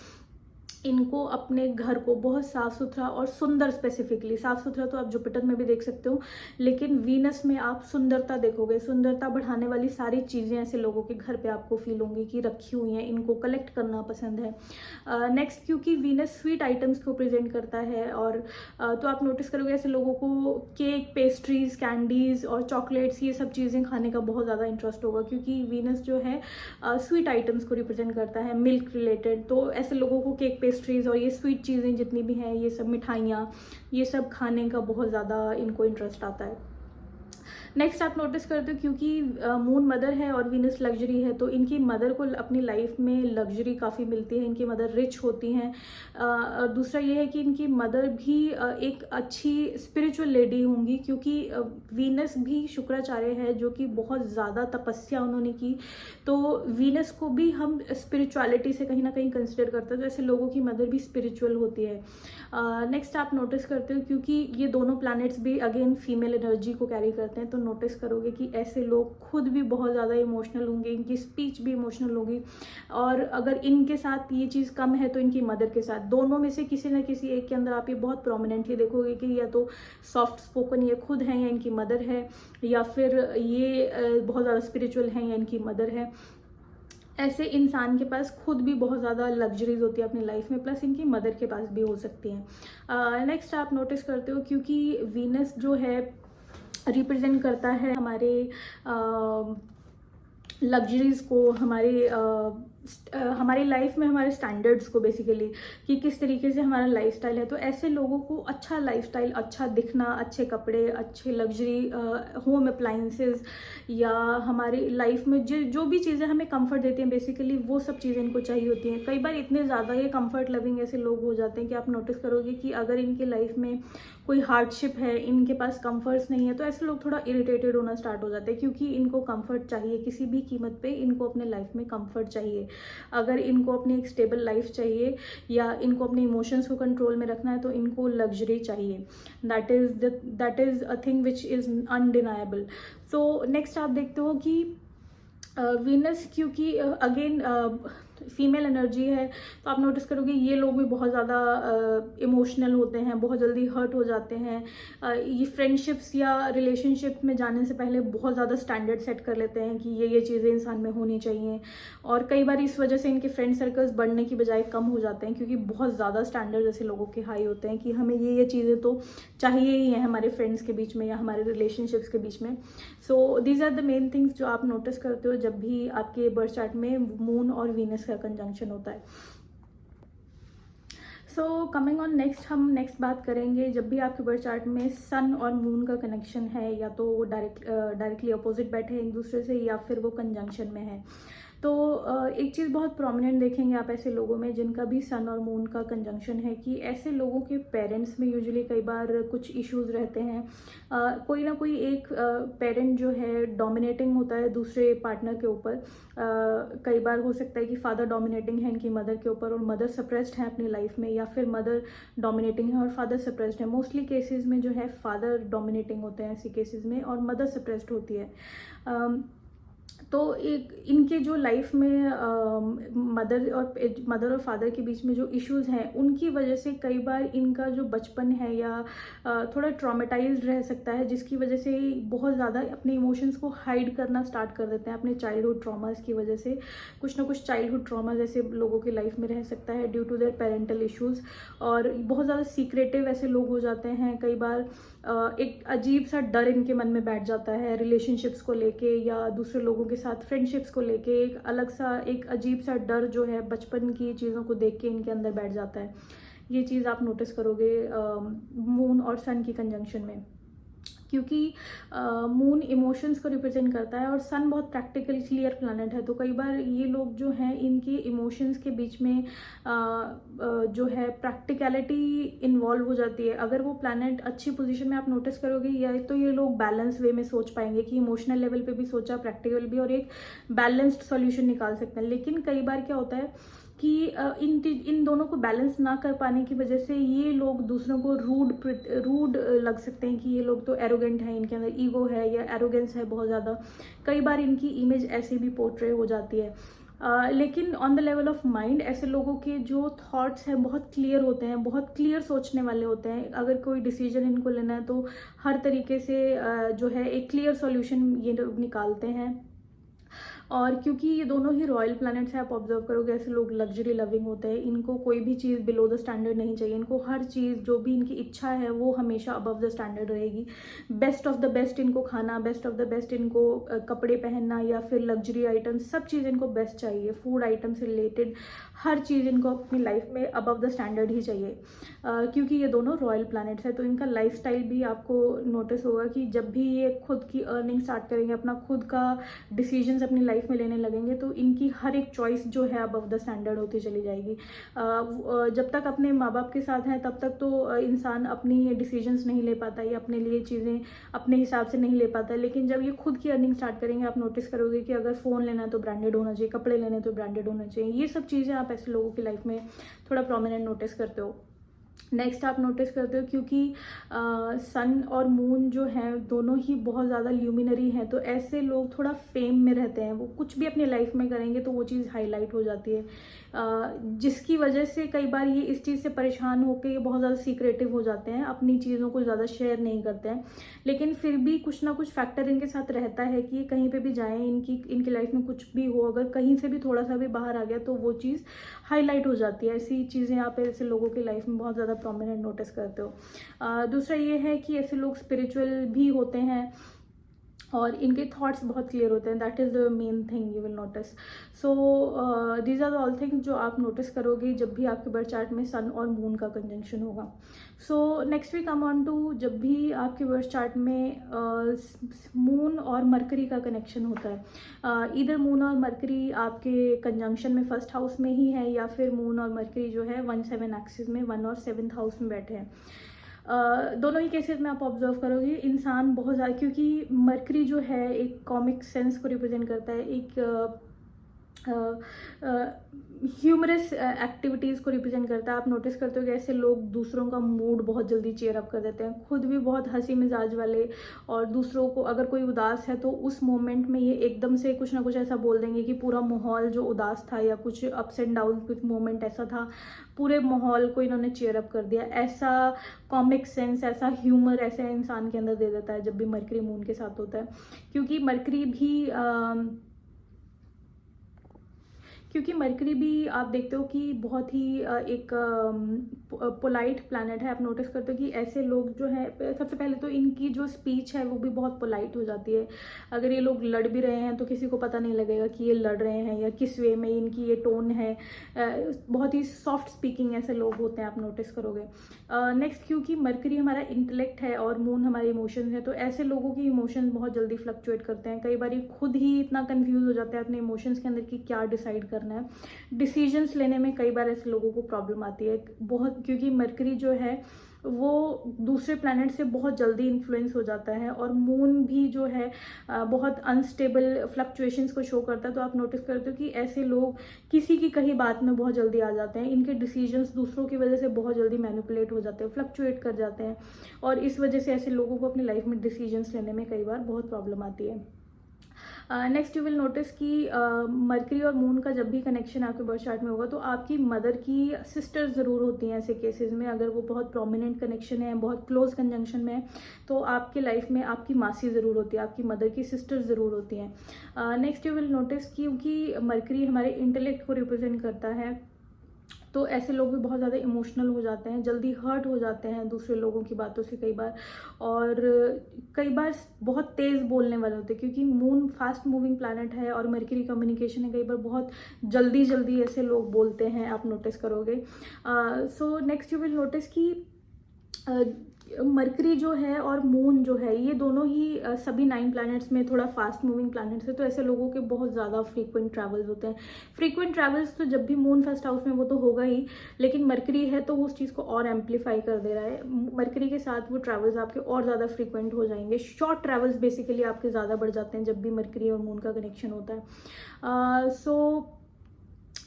इनको अपने घर को बहुत साफ़ सुथरा और सुंदर, स्पेसिफिकली साफ़ सुथरा तो आप जुपिटर में भी देख सकते हो, लेकिन वीनस में आप सुंदरता देखोगे। सुंदरता बढ़ाने वाली सारी चीज़ें ऐसे लोगों के घर पे आपको फील होंगी कि रखी हुई हैं, इनको कलेक्ट करना पसंद है। नेक्स्ट, क्योंकि वीनस स्वीट आइटम्स को प्रेजेंट करता है, और तो आप नोटिस करोगे ऐसे लोगों को केक, पेस्ट्रीज, कैंडीज़ और चॉकलेट्स, ये सब चीज़ें खाने का बहुत ज़्यादा इंटरेस्ट होगा, क्योंकि वीनस जो है स्वीट आइटम्स को रिप्रेजेंट करता है, मिल्क रिलेटेड। तो ऐसे लोगों को केक, पेस्ट्रीज और ये स्वीट चीज़ें जितनी भी हैं, ये सब मिठाइयाँ, ये सब खाने का बहुत ज़्यादा इनको इंटरेस्ट आता है। नेक्स्ट आप नोटिस करते हो, क्योंकि मून मदर है और वीनस लग्जरी है, तो इनकी मदर को अपनी लाइफ में लग्जरी काफ़ी मिलती है, इनकी मदर रिच होती हैं। और दूसरा ये है कि इनकी मदर भी एक अच्छी स्पिरिचुअल लेडी होंगी, क्योंकि वीनस भी शुक्राचार्य है, जो कि बहुत ज़्यादा तपस्या उन्होंने की। तो वीनस को भी हम स्पिरिचुअलिटी से कहीं ना कहीं कंसिडर करते हैं, तो ऐसे लोगों की मदर भी स्पिरिचुअल होती है। नेक्स्ट आप नोटिस करते हो, क्योंकि ये दोनों प्लैनेट्स भी अगेन फीमेल एनर्जी को कैरी करते हैं, तो नोटिस करोगे कि ऐसे लोग खुद भी बहुत ज़्यादा इमोशनल होंगे, इनकी स्पीच भी इमोशनल होगी, और अगर इनके साथ ये चीज़ कम है तो इनकी मदर के साथ, दोनों में से किसी न किसी एक के अंदर आप ये बहुत प्रोमिनेंटली देखोगे कि या तो सॉफ्ट स्पोकन ये खुद हैं या इनकी मदर है, या फिर ये बहुत ज़्यादा स्पिरिचुअल हैं या इनकी मदर है। ऐसे इंसान के पास खुद भी बहुत ज़्यादा लग्जरीज होती है अपनी लाइफ में, प्लस इनकी मदर के पास भी हो सकती हैं। नेक्स्ट आप नोटिस करते हो, क्योंकि वीनस जो है रिप्रेजेंट करता है हमारे लग्जरीज को, हमारी लाइफ में हमारे स्टैंडर्ड्स को बेसिकली, कि किस तरीके से हमारा लाइफस्टाइल है। तो ऐसे लोगों को अच्छा लाइफस्टाइल, अच्छा दिखना, अच्छे कपड़े, अच्छे लग्जरी होम अप्लाइंसेस, या हमारी लाइफ में जो भी चीज़ें हमें कंफर्ट देती हैं बेसिकली, वो सब चीज़ें इनको चाहिए होती हैं। कई बार इतने ज़्यादा ये कंफर्ट लविंग ऐसे लोग हो जाते हैं कि आप नोटिस करोगे कि अगर इनकी लाइफ में कोई हार्डशिप है, इनके पास कंफर्ट्स नहीं है, तो ऐसे लोग थोड़ा इरिटेटेड होना स्टार्ट हो जाते हैं, क्योंकि इनको कंफर्ट चाहिए, किसी भी कीमत पे इनको अपने लाइफ में कंफर्ट चाहिए। अगर इनको अपनी एक स्टेबल लाइफ चाहिए या इनको अपने इमोशंस को कंट्रोल में रखना है, तो इनको लग्जरी चाहिए। That is a thing which is undeniable. So next आप देखते हो कि वीनस, क्योंकि अगेन फीमेल एनर्जी है, तो आप नोटिस करोगे ये लोग भी बहुत ज़्यादा इमोशनल होते हैं, बहुत जल्दी हर्ट हो जाते हैं। ये फ्रेंडशिप्स या रिलेशनशिप में जाने से पहले बहुत ज़्यादा स्टैंडर्ड सेट कर लेते हैं कि ये चीज़ें इंसान में होनी चाहिए, और कई बार इस वजह से इनके फ्रेंड सर्कल्स बढ़ने की बजाय कम हो जाते हैं, क्योंकि बहुत ज़्यादा स्टैंडर्ड ऐसे लोगों के हाई होते हैं कि हमें ये चीज़ें तो चाहिए ही हैं हमारे फ्रेंड्स के बीच में या हमारे रिलेशनशिप्स के बीच में। So these are the main things जो आप नोटिस करते हो जब भी आपके बर्थ चार्ट में मून और वीनस का कंजंक्शन होता है। सो कमिंग ऑन नेक्स्ट, हम नेक्स्ट बात करेंगे जब भी आपके बर्थ चार्ट में सन और मून का कनेक्शन है, या तो वो डायरेक्टली अपोजिट बैठे हैं एक दूसरे से, या फिर वो कंजंक्शन में है। तो एक चीज़ बहुत प्रोमिनेंट देखेंगे आप ऐसे लोगों में जिनका भी सन और मून का कंजंक्शन है, कि ऐसे लोगों के पेरेंट्स में यूजुअली कई बार कुछ इश्यूज रहते हैं। कोई ना कोई एक पेरेंट जो है डोमिनेटिंग होता है दूसरे पार्टनर के ऊपर। कई बार हो सकता है कि फादर डोमिनेटिंग है इनकी मदर के ऊपर, और मदर सप्रेस्ड है अपनी लाइफ में, या फिर मदर डोमिनेटिंग है और फादर सप्रेस्ड है। मोस्टली केसेस में जो है फादर डोमिनेटिंग होते हैं ऐसी केसेस में, और मदर सप्रेस्ड होती है। तो एक इनके जो लाइफ में मदर और फादर के बीच में जो इश्यूज हैं, उनकी वजह से कई बार इनका जो बचपन है या थोड़ा ट्रॉमेटाइज्ड रह सकता है, जिसकी वजह से बहुत ज़्यादा अपने इमोशंस को हाइड करना स्टार्ट कर देते हैं अपने चाइल्डहुड ट्रॉमास की वजह से। कुछ ना कुछ चाइल्डहुड ट्रॉमास ऐसे लोगों की लाइफ में रह सकता है due to their parental issues, और बहुत ज़्यादा सीक्रेटिव ऐसे लोग हो जाते हैं। कई बार एक अजीब सा डर इनके मन में बैठ जाता है रिलेशनशिप्स को लेके, या दूसरे लोगों के साथ फ्रेंडशिप्स को लेके एक अलग सा, एक अजीब सा डर जो है बचपन की चीज़ों को देख के इनके अंदर बैठ जाता है। ये चीज़ आप नोटिस करोगे मून और सन की कंजंक्शन में, क्योंकि मून इमोशंस को रिप्रेजेंट करता है और सन बहुत प्रैक्टिकल क्लियर प्लैनेट है। तो कई बार ये लोग जो हैं इनके इमोशंस के बीच में जो है प्रैक्टिकलिटी इन्वॉल्व हो जाती है। अगर वो प्लैनेट अच्छी पोजीशन में आप नोटिस करोगे, या तो ये लोग बैलेंस वे में सोच पाएंगे कि इमोशनल लेवल पे भी सोचा, प्रैक्टिकल भी, और एक बैलेंस्ड सॉल्यूशन निकाल सकते हैं। लेकिन कई बार क्या होता है कि इन दोनों को बैलेंस ना कर पाने की वजह से ये लोग दूसरों को रूड लग सकते हैं, कि ये लोग तो एरोगेंट हैं, इनके अंदर ईगो है या एरोगेंस है बहुत ज़्यादा। कई बार इनकी इमेज ऐसी भी पोर्ट्रे हो जाती है। लेकिन on the level of mind ऐसे लोगों के जो थॉट्स हैं बहुत क्लियर होते हैं, बहुत क्लियर सोचने वाले होते हैं। अगर कोई डिसीजन इनको लेना है तो हर तरीके से जो है एक क्लियर सॉल्यूशन ये लोग निकालते हैं। और क्योंकि ये दोनों ही रॉयल प्लैनेट्स हैं, आप ऑब्जर्व करोगे ऐसे लोग लग्जरी लविंग होते हैं। इनको कोई भी चीज़ बिलो द स्टैंडर्ड नहीं चाहिए, इनको हर चीज़ जो भी इनकी इच्छा है वो हमेशा अबव द स्टैंडर्ड रहेगी। बेस्ट ऑफ द बेस्ट इनको खाना, बेस्ट ऑफ द बेस्ट इनको कपड़े पहनना, या फिर लग्जरी आइटम्स, सब चीज़ इनको बेस्ट चाहिए। फूड आइटम से रिलेटेड हर चीज़ इनको अपनी लाइफ में अबव द स्टैंडर्ड ही चाहिए, क्योंकि ये दोनों रॉयल प्लैनेट्स हैं। तो इनका लाइफस्टाइल भी आपको नोटिस होगा कि जब भी ये खुद की अर्निंग स्टार्ट करेंगे, अपना खुद का डिसीजंस अपनी लाइफ में लेने लगेंगे, तो इनकी हर एक चॉइस जो है अबव द स्टैंडर्ड होती चली जाएगी। जब तक अपने माँ बाप के साथ हैं तब तक तो इंसान अपनी डिसीजंस नहीं ले पाता या अपने लिए चीज़ें अपने हिसाब से नहीं ले पाता। लेकिन जब ये खुद की अर्निंग स्टार्ट करेंगे, आप नोटिस करोगे कि अगर फ़ोन लेना है तो ब्रांडेड होना चाहिए, कपड़े लेने तो ब्रांडेड होना चाहिए। ये सब चीज़ें आप ऐसे लोगों की लाइफ में थोड़ा प्रोमिनेंट नोटिस करते हो। नेक्स्ट आप नोटिस करते हो क्योंकि सन और मून जो हैं दोनों ही बहुत ज़्यादा ल्यूमिनरी हैं, तो ऐसे लोग थोड़ा फेम में रहते हैं। वो कुछ भी अपनी लाइफ में करेंगे तो वो चीज़ हाईलाइट हो जाती है, जिसकी वजह से कई बार ये इस चीज़ से परेशान होकर ये बहुत ज़्यादा सीक्रेटिव हो जाते हैं, अपनी चीज़ों को ज़्यादा शेयर नहीं करते हैं। लेकिन फिर भी कुछ ना कुछ फैक्टर इनके साथ रहता है कि ये कहीं पे भी जाएं, इनकी लाइफ में कुछ भी हो, अगर कहीं से भी थोड़ा सा भी बाहर आ गया तो वो चीज़ हाईलाइट हो जाती है। ऐसी चीज़ें आप ऐसे लोगों की लाइफ में बहुत ज़्यादा प्रोमिनेंट नोटिस करते हो। दूसरा ये है कि ऐसे लोग स्पिरिचुअल भी होते हैं और इनके थॉट्स बहुत क्लियर होते हैं। That is the main thing you will notice. So these are all things जो आप नोटिस करोगे जब भी आपके बर्थ चार्ट में सन और मून का कंजंक्शन होगा। So next we come on to जब भी आपके बर्थ चार्ट में मून और मरकरी का कनेक्शन होता है। इधर मून और मरकरी आपके कंजंक्शन में फर्स्ट हाउस में ही है, या फिर मून और मरकरी जो है 1-7 एक्सिस में 1 और 7th हाउस में बैठे हैं। दोनों ही केसेस में आप ऑब्जर्व करोगे इंसान बहुत ज़्यादा, क्योंकि मरकरी जो है एक कॉमिक सेंस को रिप्रेजेंट करता है, एक ह्यूमरस एक्टिविटीज़ को रिप्रेजेंट करता है। आप नोटिस करते हो कि ऐसे लोग दूसरों का मूड बहुत जल्दी चेयर अप कर देते हैं, खुद भी बहुत हंसी मिजाज वाले, और दूसरों को अगर कोई उदास है तो उस मोमेंट में ये एकदम से कुछ ना कुछ ऐसा बोल देंगे कि पूरा माहौल जो उदास था या कुछ अप्स एंड डाउन कुछ मोमेंट ऐसा था, पूरे माहौल को इन्होंने चेयर अप कर दिया। ऐसा कॉमिक सेंस, ऐसा ह्यूमर ऐसे इंसान के अंदर दे देता है जब भी मरकरी मून के साथ होता है। क्योंकि मरकरी भी आप देखते हो कि बहुत ही एक पोलाइट प्लैनेट है। आप नोटिस करते हो कि ऐसे लोग जो है, सबसे पहले तो इनकी जो स्पीच है वो भी बहुत पोलाइट हो जाती है। अगर ये लोग लड़ भी रहे हैं तो किसी को पता नहीं लगेगा कि ये लड़ रहे हैं या किस वे में इनकी ये टोन है। बहुत ही सॉफ्ट स्पीकिंग ऐसे लोग होते हैं, आप नोटिस करोगे। नेक्स्ट, क्योंकि मरकरी हमारा इंटेलेक्ट है और मून हमारे इमोशंस है, तो ऐसे लोगों के इमोशंस बहुत जल्दी फ्लक्चुएट करते हैं। कई बार ये खुद ही इतना कंफ्यूज हो जाते हैं अपने इमोशंस के अंदर कि क्या डिसाइड करना है। डिसीजंस लेने में कई बार ऐसे लोगों को प्रॉब्लम आती है बहुत, क्योंकि मरकरी जो है वो दूसरे प्लैनेट से बहुत जल्दी इन्फ्लुएंस हो जाता है, और मून भी जो है बहुत अनस्टेबल फ्लक्चुएशंस को शो करता है। तो आप नोटिस करते हो कि ऐसे लोग किसी की कही बात में बहुत जल्दी आ जाते हैं, इनके डिसीजंस दूसरों की वजह से बहुत जल्दी मैनिपुलेट हो जाते हैं, फ्लक्चुएट कर जाते हैं, और इस वजह से ऐसे लोगों को अपनी लाइफ में डिसीजंस लेने में कई बार बहुत प्रॉब्लम आती है। नेक्स्ट यू विल नोटिस कि मरकरी और मून का जब भी कनेक्शन आपके बर्थ चार्ट में होगा तो आपकी मदर की सिस्टर्स ज़रूर होती हैं ऐसे केसेस में। अगर वो बहुत प्रोमिनेंट कनेक्शन है, बहुत क्लोज कंजंक्शन में है, तो आपके लाइफ में आपकी मासी ज़रूर होती है, आपकी मदर की सिस्टर्स ज़रूर होती हैं। नेक्स्ट यू विल नोटिस क्योंकि मरकरी हमारे इंटेलेक्ट को रिप्रेजेंट करता है, तो ऐसे लोग भी बहुत ज़्यादा इमोशनल हो जाते हैं, जल्दी हर्ट हो जाते हैं दूसरे लोगों की बातों से कई बार, और कई बार बहुत तेज़ बोलने वाले होते हैं, क्योंकि मून फास्ट मूविंग प्लैनेट है और मरकरी कम्युनिकेशन है। कई बार बहुत जल्दी जल्दी ऐसे लोग बोलते हैं, आप नोटिस करोगे। So next you will notice कि मरकरी जो है और मून जो है ये दोनों ही सभी 9 प्लैनेट्स में थोड़ा फास्ट मूविंग प्लैनेट्स है, तो ऐसे लोगों के बहुत ज़्यादा फ्रीक्वेंट ट्रैवल्स होते हैं। फ्रीक्वेंट ट्रैवल्स तो जब भी मून फर्स्ट हाउस में वो तो होगा ही, लेकिन मरकरी है तो वो उस चीज़ को और एम्पलीफाई कर दे रहा है। मरकरी के साथ वो ट्रैवल्स आपके और ज़्यादा फ्रीक्वेंट हो जाएंगे, शॉर्ट ट्रैवल्स बेसिकली आपके ज़्यादा बढ़ जाते हैं जब भी मरकरी और मून का कनेक्शन होता है। So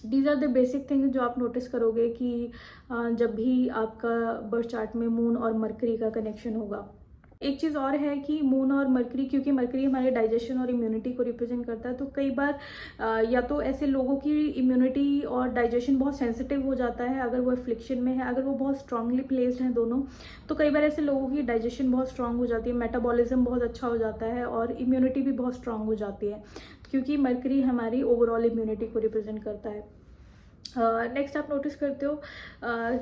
these are the basic things जो आप नोटिस करोगे कि जब भी आपका बर्थ चार्ट में मून और मरकरी का कनेक्शन होगा। एक चीज़ और है कि मून और मरकरी, क्योंकि मरकरी हमारे डाइजेशन और इम्यूनिटी को रिप्रेजेंट करता है, तो कई बार या तो ऐसे लोगों की इम्यूनिटी और डाइजेशन बहुत सेंसिटिव हो जाता है अगर वो एफ्लिक्शन में है। अगर वो बहुत स्ट्रांगली प्लेस्ड हैं दोनों, तो कई बार ऐसे लोगों की डाइजेशन बहुत स्ट्रांग हो जाती है, मेटाबॉलिज्म बहुत अच्छा हो जाता है और इम्यूनिटी भी बहुत स्ट्रांग हो जाती है, क्योंकि मरकरी हमारी ओवरऑल इम्यूनिटी को रिप्रेजेंट करता है। नेक्स्ट आप नोटिस करते हो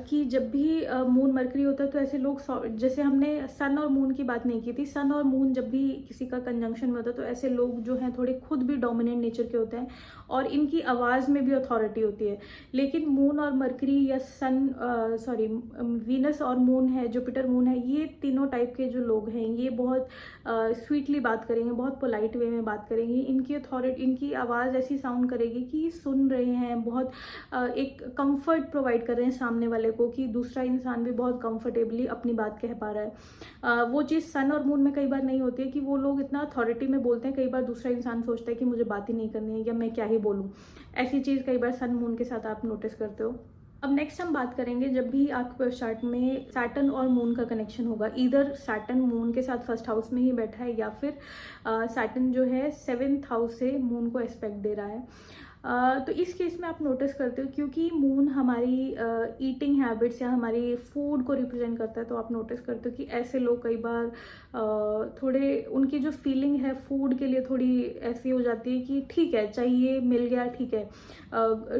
कि जब भी मून मरकरी होता है तो ऐसे लोग, जैसे हमने सन और मून की बात नहीं की थी, सन और मून जब भी किसी का कंजंक्शन में होता है तो ऐसे लोग जो हैं थोड़े खुद भी डोमिनेंट नेचर के होते हैं और इनकी आवाज़ में भी अथॉरिटी होती है। लेकिन मून और मरकरी या वीनस और मून है, जुपिटर मून है, ये तीनों टाइप के जो लोग हैं ये बहुत स्वीटली बात करेंगे, बहुत पोलाइट वे में बात करेंगे। इनकी अथॉरिटी, इनकी आवाज़ ऐसी साउंड करेगी कि सुन रहे हैं, बहुत एक कंफर्ट प्रोवाइड कर रहे हैं सामने वाले को, कि दूसरा इंसान भी बहुत कंफर्टेबली अपनी बात कह पा रहा है। वो चीज़ सन और मून में कई बार नहीं होती है कि वो लोग इतना अथॉरिटी में बोलते हैं, कई बार दूसरा इंसान सोचता है कि मुझे बात ही नहीं करनी है या मैं क्या ही बोलूँ। ऐसी चीज़ कई बार सन मून के साथ आप नोटिस करते हो। अब नेक्स्ट हम बात करेंगे जब भी आपके बर्थ चार्ट में सैटर्न और मून का कनेक्शन होगा, इधर सैटर्न मून के साथ फर्स्ट हाउस में ही बैठा है या फिर सैटर्न जो है 7th हाउस से मून को एस्पेक्ट दे रहा है। तो इस केस में आप नोटिस करते हो क्योंकि मून हमारी ईटिंग हैबिट्स या हमारी फूड को रिप्रेजेंट करता है, तो आप नोटिस करते हो कि ऐसे लोग कई बार थोड़े उनकी जो फीलिंग है फूड के लिए थोड़ी ऐसी हो जाती है कि ठीक है चाहिए मिल गया ठीक है,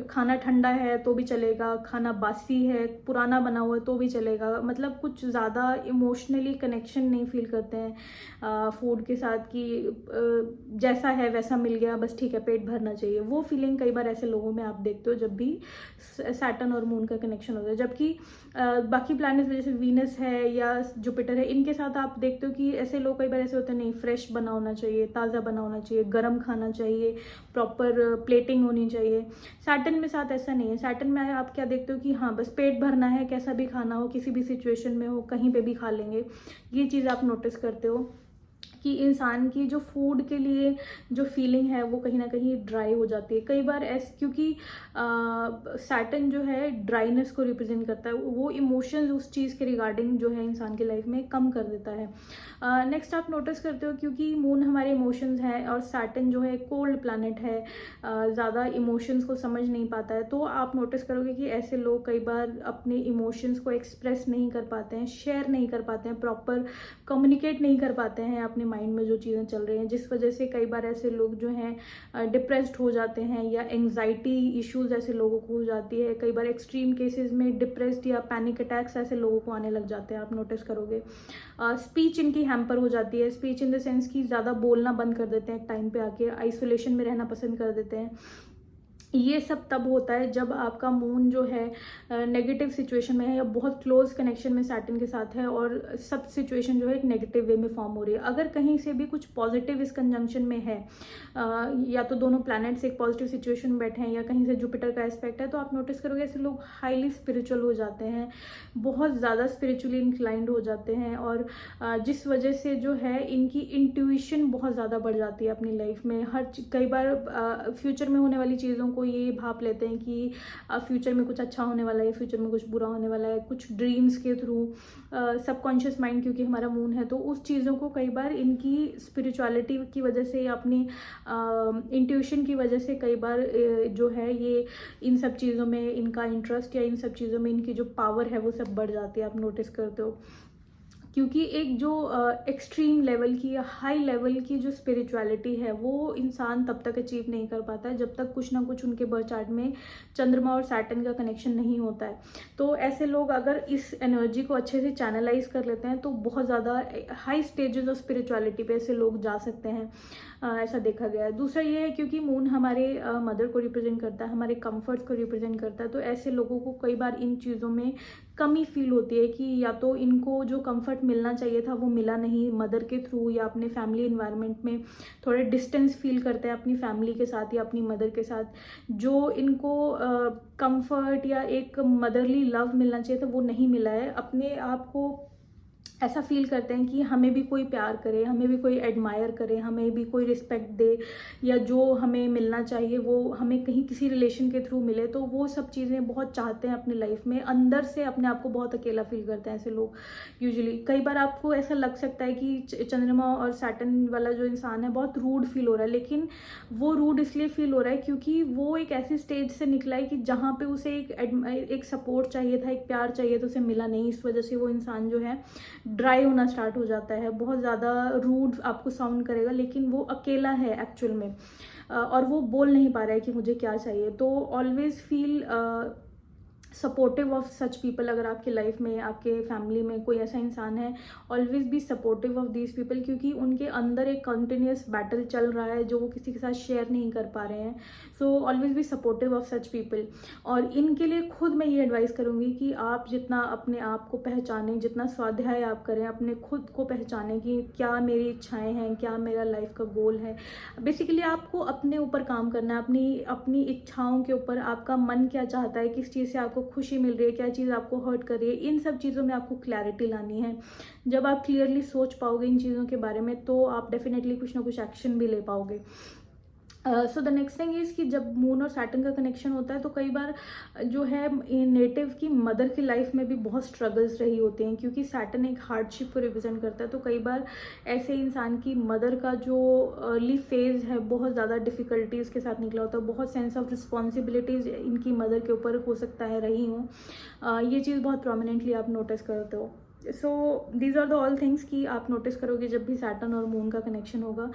खाना ठंडा है तो भी चलेगा, खाना बासी है पुराना बना हुआ है तो भी चलेगा, मतलब कुछ ज़्यादा इमोशनली कनेक्शन नहीं फील करते हैं फूड के साथ कि जैसा है वैसा मिल गया बस ठीक है पेट भरना चाहिए। वो फीलिंग कई बार ऐसे लोगों में आप देखते हो जब भी सैटर्न और मून का कनेक्शन होता है। जबकि बाकी प्लैनेट्स जैसे वीनस है या जुपिटर है इनके साथ आप देखते हो कि ऐसे लोग कई बार ऐसे होते हैं नहीं फ्रेश बना होना चाहिए, ताज़ा बना होना चाहिए, गर्म खाना चाहिए, प्रॉपर प्लेटिंग होनी चाहिए। सैटर्न में साथ ऐसा नहीं है। सैटर्न में आप क्या देखते हो कि हाँ बस पेट भरना है, कैसा भी खाना हो किसी भी सिचुएशन में हो कहीं पे भी खा लेंगे। ये चीज़ आप नोटिस करते हो कि इंसान की जो फूड के लिए जो फीलिंग है वो कहीं ना कहीं ड्राई हो जाती है कई बार ऐसे, क्योंकि सैटर्न जो है ड्राइनेस को रिप्रेजेंट करता है, वो इमोशंस उस चीज़ के रिगार्डिंग जो है इंसान की लाइफ में कम कर देता है। नेक्स्ट आप नोटिस करते हो क्योंकि मून हमारे इमोशंस है और सैटर्न जो है कोल्ड प्लैनेट है, ज़्यादा इमोशंस को समझ नहीं पाता है, तो आप नोटिस करोगे कि ऐसे लोग कई बार अपने इमोशंस को एक्सप्रेस नहीं कर पाते हैं, शेयर नहीं कर पाते हैं, प्रॉपर कम्युनिकेट नहीं कर पाते हैं अपने माइंड में जो चीज़ें चल रही हैं, जिस वजह से कई बार ऐसे लोग जो हैं डिप्रेस्ड हो जाते हैं या एंग्जाइटी इश्यूज ऐसे लोगों को हो जाती है। कई बार एक्सट्रीम केसेस में डिप्रेस्ड या पैनिक अटैक्स ऐसे लोगों को आने लग जाते हैं, आप नोटिस करोगे। स्पीच इनकी हैम्पर हो जाती है, स्पीच इन द सेंस कि ज़्यादा बोलना बंद कर देते हैं, टाइम पे आके आइसोलेशन में रहना पसंद कर देते हैं। ये सब तब होता है जब आपका मून जो है नेगेटिव सिचुएशन में है या बहुत क्लोज कनेक्शन में सैटर्न के साथ है और सब सिचुएशन जो है एक नेगेटिव वे में फॉर्म हो रही है। अगर कहीं से भी कुछ पॉजिटिव इस कंजंक्शन में है, या तो दोनों प्लैनेट्स एक पॉजिटिव सिचुएशन में बैठे हैं या कहीं से जुपिटर का एस्पेक्ट है, तो आप नोटिस करोगे ऐसे लोग हाईली स्पिरिचुअल हो जाते हैं, बहुत ज़्यादा स्पिरिचुअली इंक्लाइंड हो जाते हैं और जिस वजह से जो है इनकी इंट्यूशन बहुत ज़्यादा बढ़ जाती है अपनी लाइफ में। कई बार फ्यूचर में होने वाली चीज़ों को ये भाप लेते हैं कि फ्यूचर में कुछ अच्छा होने वाला है, फ्यूचर में कुछ बुरा होने वाला है, कुछ ड्रीम्स के थ्रू सबकॉन्शियस माइंड क्योंकि हमारा मून है तो उस चीज़ों को कई बार इनकी स्पिरिचुअलिटी की वजह से या अपनी इंट्यूशन की वजह से कई बार जो है ये इन सब चीज़ों में इनका इंटरेस्ट या इन सब चीज़ों में इनकी जो पावर है वो सब बढ़ जाती है, आप नोटिस करते हो। क्योंकि एक जो एक्सट्रीम लेवल की या हाई लेवल की जो स्पिरिचुअलिटी है वो इंसान तब तक अचीव नहीं कर पाता है जब तक कुछ ना कुछ उनके बर्थ चार्ट में चंद्रमा और सैटर्न का कनेक्शन नहीं होता है। तो ऐसे लोग अगर इस एनर्जी को अच्छे से चैनलाइज कर लेते हैं तो बहुत ज़्यादा हाई स्टेजेस ऑफ स्पिरिचुअलिटी पे ऐसे लोग जा सकते हैं, ऐसा देखा गया है। दूसरा ये है क्योंकि मून हमारे मदर को रिप्रेजेंट करता है, हमारे कंफर्ट्स को रिप्रेजेंट करता है, तो ऐसे लोगों को कई बार इन चीज़ों में कमी फील होती है कि या तो इनको जो कंफर्ट मिलना चाहिए था वो मिला नहीं मदर के थ्रू, या अपने फैमिली इन्वायरमेंट में थोड़े डिस्टेंस फील करते हैं अपनी फैमिली के साथ या अपनी मदर के साथ। जो इनको कंफर्ट या एक मदरली लव मिलना चाहिए था वो नहीं मिला है। अपने आप को ऐसा फील करते हैं कि हमें भी कोई प्यार करे, हमें भी कोई एडमायर करे, हमें भी कोई रिस्पेक्ट दे, या जो हमें मिलना चाहिए वो हमें कहीं किसी रिलेशन के थ्रू मिले, तो वो सब चीज़ें बहुत चाहते हैं अपनी लाइफ में। अंदर से अपने आप को बहुत अकेला फील करते हैं ऐसे लोग यूजुअली। कई बार आपको ऐसा लग सकता है कि चंद्रमा और सैटर्न वाला जो इंसान है बहुत रूड फील हो रहा है, लेकिन वो रूड इसलिए फील हो रहा है क्योंकि वो एक ऐसी स्टेज से निकला है कि जहाँ पे उसे एक सपोर्ट चाहिए था, एक प्यार चाहिए था, उसे मिला नहीं। इस वजह से वो इंसान जो है ड्राई होना स्टार्ट हो जाता है, बहुत ज़्यादा रूड आपको साउंड करेगा, लेकिन वो अकेला है एक्चुअल में और वो बोल नहीं पा रहा है कि मुझे क्या चाहिए। तो always feel supportive of such people. अगर आपकी लाइफ में आपके फैमिली में कोई ऐसा इंसान है, always be supportive of these people, क्योंकि उनके अंदर एक कंटिन्यूस बैटल चल रहा है जो वो किसी के साथ शेयर नहीं कर पा रहे हैं। So always be supportive of such people. और इनके लिए खुद मैं ये एडवाइस करूँगी कि आप जितना अपने आप को पहचानें, जितना स्वाध्याय आप करें, अपने खुद को पहचानें कि क्या मेरी इच्छाएँ हैं, क्या मेरा लाइफ का गोल है। बेसिकली आपको अपने ऊपर काम करना है, अपनी इच्छाओं के ऊपर। आपका मन क्या चाहता है, किस चीज़ से आपको खुशी मिल रही है, क्या चीज़ आपको हर्ट कर रही है, इन सब चीज़ों में आपको क्लैरिटी लानी है। जब आप क्लियरली सोच पाओगे इन चीज़ों के बारे में तो आप डेफिनेटली कुछ ना कुछ एक्शन भी ले पाओगे। So the next thing is कि जब मून और सैटर्न का कनेक्शन होता है तो कई बार जो है नेटिव की मदर की लाइफ में भी बहुत स्ट्रगल्स रही होती हैं, क्योंकि सैटर्न एक हार्डशिप को रिप्रेजेंट करता है। तो कई बार ऐसे इंसान की मदर का जो अर्ली फेज है बहुत ज़्यादा डिफ़िकल्टीज़ के साथ निकला होता है, बहुत सेंस ऑफ रिस्पॉन्सिबिलिटीज़ इनकी मदर के ऊपर हो सकता है रही हूँ। ये चीज़ बहुत प्रोमिनेंटली आप नोटिस करते हो। So these are the all things कि आप नोटिस करोगे जब भी सैटर्न और मून का कनेक्शन होगा।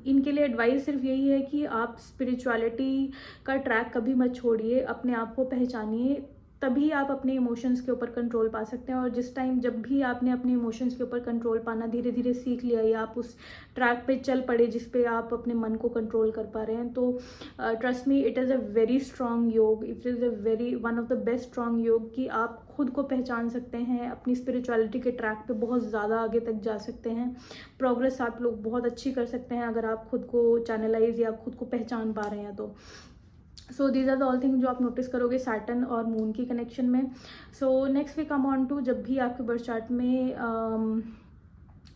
इनके लिए एडवाइस सिर्फ यही है कि आप स्पिरिचुअलिटी का ट्रैक कभी मत छोड़िए, अपने आप को पहचानिए, तभी आप अपने इमोशंस के ऊपर कंट्रोल पा सकते हैं। और जिस टाइम जब भी आपने अपने इमोशंस के ऊपर कंट्रोल पाना धीरे धीरे सीख लिया या आप उस ट्रैक पे चल पड़े जिस पे आप अपने मन को कंट्रोल कर पा रहे हैं, तो trust me, it is a very strong yog, it is a very one of the best strong yog कि आप खुद को पहचान सकते हैं, अपनी स्पिरिचुअलिटी के ट्रैक पे बहुत ज़्यादा आगे तक जा सकते हैं। प्रोग्रेस आप लोग बहुत अच्छी कर सकते हैं अगर आप खुद को चैनलाइज या खुद को पहचान पा रहे हैं तो। So these are the all thing जो आप नोटिस करोगे सैटर्न और मून की कनेक्शन में। So next we come on to जब भी आपके बर्थ चार्ट में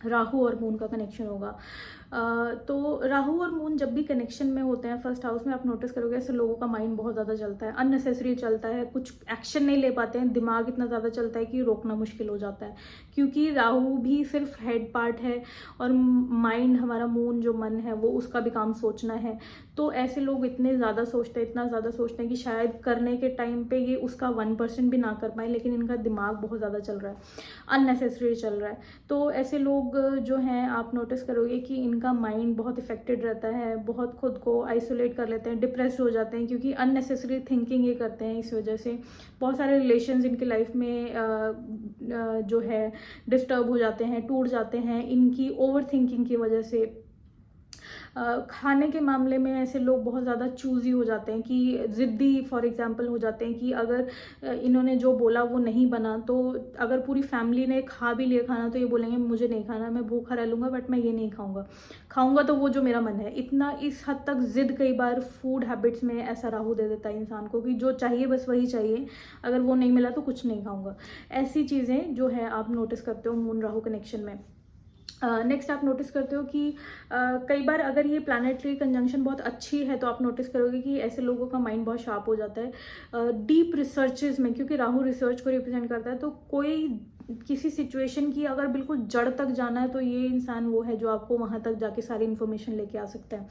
राहु और मून का कनेक्शन होगा। तो राहु और मून जब भी कनेक्शन में होते हैं फर्स्ट हाउस में, आप नोटिस करोगे ऐसे लोगों का माइंड बहुत ज़्यादा चलता है, अननेसेसरी चलता है, कुछ एक्शन नहीं ले पाते हैं, दिमाग इतना ज़्यादा चलता है कि रोकना मुश्किल हो जाता है, क्योंकि राहु भी सिर्फ हेड पार्ट है और माइंड हमारा मून जो मन है वो उसका भी काम सोचना है। तो ऐसे लोग इतने ज़्यादा सोचते हैं, इतना ज़्यादा सोचते हैं कि शायद करने के टाइम पे ये उसका 1% भी ना कर पाए, लेकिन इनका दिमाग बहुत ज़्यादा चल रहा है, अननेसेसरी चल रहा है। तो ऐसे लोग जो हैं आप नोटिस करोगे कि इनका माइंड बहुत इफेक्टेड रहता है, बहुत खुद को आइसोलेट कर लेते हैं, डिप्रेस हो जाते हैं, क्योंकि अननेसेसरी थिंकिंग ये करते हैं। इस वजह से बहुत सारे रिलेशंस इनकी लाइफ में जो है डिस्टर्ब हो जाते हैं, टूट जाते हैं इनकी ओवर थिंकिंग की वजह से। खाने के मामले में ऐसे लोग बहुत ज़्यादा चूज़ी हो जाते हैं कि ज़िद्दी फॉर एग्जांपल हो जाते हैं कि अगर इन्होंने जो बोला वो नहीं बना, तो अगर पूरी फैमिली ने खा भी लिया खाना तो ये बोलेंगे मुझे नहीं खाना, मैं भूखा रह लूँगा बट मैं ये नहीं खाऊंगा तो वो जो मेरा मन है। इतना इस हद तक ज़िद कई बार फूड हैबिट्स में ऐसा राहु दे देता है इंसान को कि जो चाहिए बस वही चाहिए, अगर वो नहीं मिला तो कुछ नहीं खाऊंगा। ऐसी चीज़ें जो है आप नोटिस करते हो मून राहु कनेक्शन में। नेक्स्ट आप नोटिस करते हो कि कई बार अगर ये प्लानेटरी कंजंक्शन बहुत अच्छी है तो आप नोटिस करोगे कि ऐसे लोगों का माइंड बहुत शार्प हो जाता है डीप रिसर्चेज में, क्योंकि राहु रिसर्च को रिप्रेजेंट करता है। तो कोई किसी सिचुएशन की अगर बिल्कुल जड़ तक जाना है तो ये इंसान वो है जो आपको वहाँ तक जाके सारी इन्फॉर्मेशन लेके आ सकता है।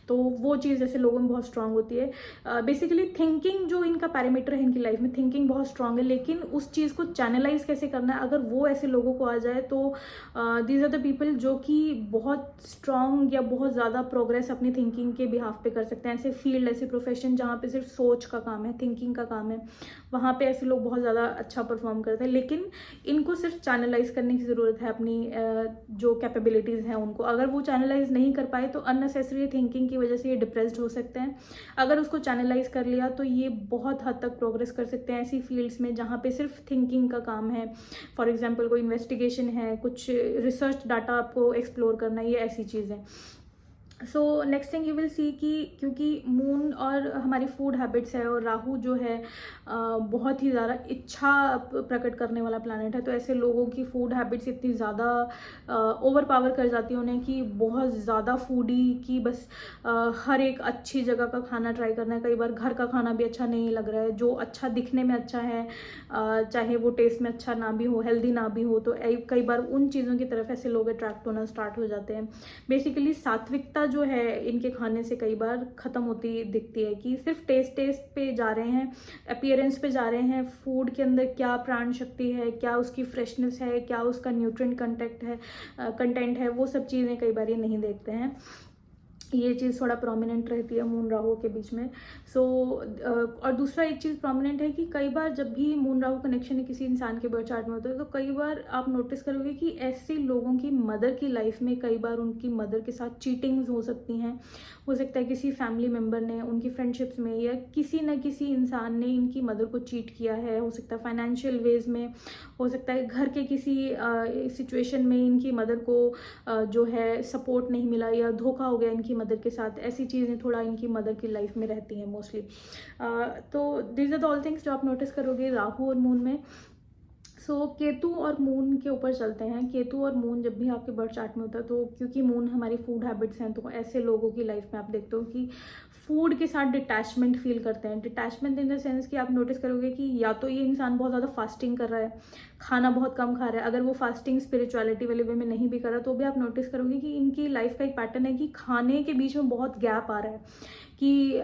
तो वो चीज़ ऐसे लोगों में बहुत स्ट्रांग होती है। बेसिकली थिंकिंग जो इनका पैरामीटर है इनकी लाइफ में, थिंकिंग बहुत स्ट्रांग है, लेकिन उस चीज़ को चैनलाइज कैसे करना है अगर वो ऐसे लोगों को आ जाए तो दीज आर द पीपल जो कि बहुत स्ट्रांग या बहुत ज़्यादा प्रोग्रेस अपनी थिंकिंग के बिहाफ पे कर सकते हैं। ऐसे फील्ड, ऐसे प्रोफेशन जहाँ पे सिर्फ सोच का काम है, थिंकिंग का काम है, वहाँ पे ऐसे लोग बहुत ज़्यादा अच्छा परफॉर्म करते हैं। लेकिन इनको सिर्फ चैनलाइज करने की ज़रूरत है अपनी जो कैपेबिलिटीज़ हैं उनको। अगर वो चैनलाइज नहीं कर पाए तो अननेसेसरी थिंकिंग की वजह से ये डिप्रेस्ड हो सकते हैं। अगर उसको चैनलाइज कर लिया तो ये बहुत हद तक प्रोग्रेस कर सकते हैं ऐसी फील्ड्स में जहाँ पे सिर्फ थिंकिंग का काम है। फॉर एग्जाम्पल कोई इन्वेस्टिगेशन है, कुछ रिसर्च डाटा आपको एक्सप्लोर करना है, ये ऐसी चीज़ें। So next thing you will see कि क्योंकि मून और हमारी फूड हैबिट्स है और राहु जो है बहुत ही ज़्यादा इच्छा प्रकट करने वाला प्लैनेट है, तो ऐसे लोगों की फूड हैबिट्स इतनी ज़्यादा ओवर पावर कर जाती है उन्हें कि बहुत ज़्यादा फूडी की बस हर एक अच्छी जगह का खाना ट्राई करना है। कई बार घर का खाना भी अच्छा नहीं लग रहा है, जो अच्छा दिखने में अच्छा है चाहे वो टेस्ट में अच्छा ना भी हो, हेल्दी ना भी हो, तो कई बार उन चीज़ों की तरफ ऐसे लोग अट्रैक्ट होना स्टार्ट हो जाते हैं। बेसिकली सात्विकता जो है इनके खाने से कई बार ख़त्म होती दिखती है कि सिर्फ टेस्ट पे जा रहे हैं, अपीयरेंस पे जा रहे हैं। फूड के अंदर क्या प्राण शक्ति है, क्या उसकी फ्रेशनेस है, क्या उसका न्यूट्रिएंट कंटेंट है, वो सब चीज़ें कई बार ये नहीं देखते हैं। ये चीज़ थोड़ा प्रोमिनेंट रहती है मून राहु के बीच में। सो और दूसरा एक चीज़ प्रोमिनेंट है कि कई बार जब भी मून राहु कनेक्शन किसी इंसान के बर्थ चार्ट में होता है तो कई बार आप नोटिस करोगे कि ऐसे लोगों की मदर की लाइफ में कई बार उनकी मदर के साथ चीटिंग्स हो सकती हैं। हो सकता है किसी फैमिली मेम्बर ने उनकी फ्रेंडशिप्स में या किसी न किसी इंसान ने इनकी मदर को चीट किया है। हो सकता है फाइनेंशियल वेज में, हो सकता है घर के किसी सिचुएशन में इनकी मदर को जो है सपोर्ट नहीं मिला या धोखा हो गया इनकी मदर के साथ। ऐसी चीज़ें थोड़ा इनकी मदर की लाइफ में रहती हैं मोस्टली। तो these are the all things जो आप नोटिस करोगे राहु और मून में। सो केतु और मून के ऊपर चलते हैं। केतु और मून जब भी आपके बर्थ चार्ट में होता है, तो क्योंकि मून हमारी फूड हैबिट्स हैं, तो ऐसे लोगों की लाइफ में आप देखते हो कि फूड के साथ डिटैचमेंट फील करते हैं। डिटैचमेंट इन द सेंस कि आप नोटिस करोगे कि या तो ये इंसान बहुत ज़्यादा फास्टिंग कर रहा है, खाना बहुत कम खा रहा है। अगर वो फास्टिंग स्पिरिचुअलिटी वाले वे में नहीं भी कर रहा, तो भी आप नोटिस करोगे कि इनकी लाइफ का एक पैटर्न है कि खाने के बीच में बहुत गैप आ रहा है, कि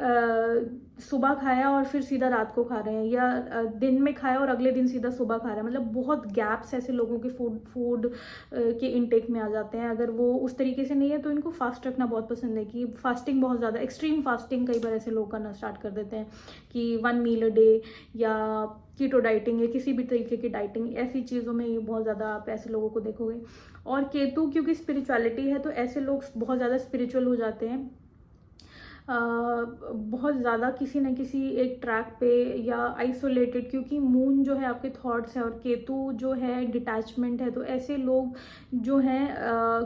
सुबह खाया और फिर सीधा रात को खा रहे हैं, या दिन में खाया और अगले दिन सीधा सुबह खा रहे हैं। मतलब बहुत गैप्स ऐसे लोगों के फूड के इनटेक में आ जाते हैं। अगर वो उस तरीके से नहीं है, तो इनको फास्ट रखना बहुत पसंद है, कि फास्टिंग बहुत ज़्यादा एक्सट्रीम फास्टिंग कई बार ऐसे लोग करना स्टार्ट कर देते हैं, कि 1 मील अ डे या कीटो डाइटिंग या किसी भी तरीके की डाइटिंग, ऐसी चीज़ों में ये बहुत ज़्यादा आप ऐसे लोगों को देखोगे। और केतु क्योंकि स्पिरिचुअलिटी है, तो ऐसे लोग बहुत ज़्यादा स्पिरिचुअल हो जाते हैं, बहुत ज़्यादा किसी न किसी एक ट्रैक पे या आइसोलेटेड, क्योंकि मून जो है आपके थॉट्स है और केतु जो है डिटैचमेंट है। तो ऐसे लोग जो हैं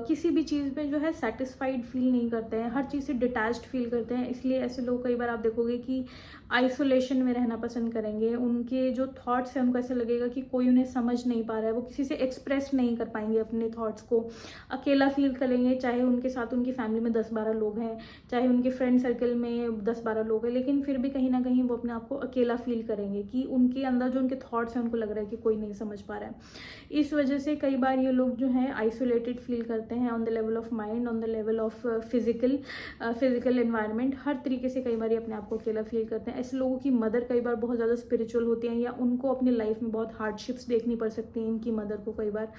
किसी भी चीज़ में जो है सेटिस्फाइड फील नहीं करते हैं, हर चीज़ से डिटैच्ड फील करते हैं। इसलिए ऐसे लोग कई बार आप देखोगे कि आइसोलेशन में रहना पसंद करेंगे। उनके जो थॉट्स हैं, उनको ऐसा लगेगा कि कोई उन्हें समझ नहीं पा रहा है, वो किसी से एक्सप्रेस नहीं कर पाएंगे अपने थॉट्स को, अकेला फील करेंगे। चाहे उनके साथ उनकी फैमिली में 10-12 लोग हैं, चाहे उनके फ्रेंड सर्कल में 10-12 लोग हैं, लेकिन फिर भी कहीं ना कहीं वो अपने आप को अकेला फील करेंगे, कि उनके अंदर जो उनके थॉट्स हैं, उनको लग रहा है कि कोई नहीं समझ पा रहा है। इस वजह से कई बार ये लोग जो हैं आइसोलेटेड फील करते हैं, on the level of mind, on the level of physical environment, हर तरीके से कई बार ये अपने आप को अकेला फील करते हैं। ऐसे लोगों की मदर कई बार बहुत ज़्यादा स्पिरिचुअल होती हैं, या उनको अपनी लाइफ में बहुत हार्डशिप्स देखनी पड़ सकती हैं इनकी मदर को कई बार।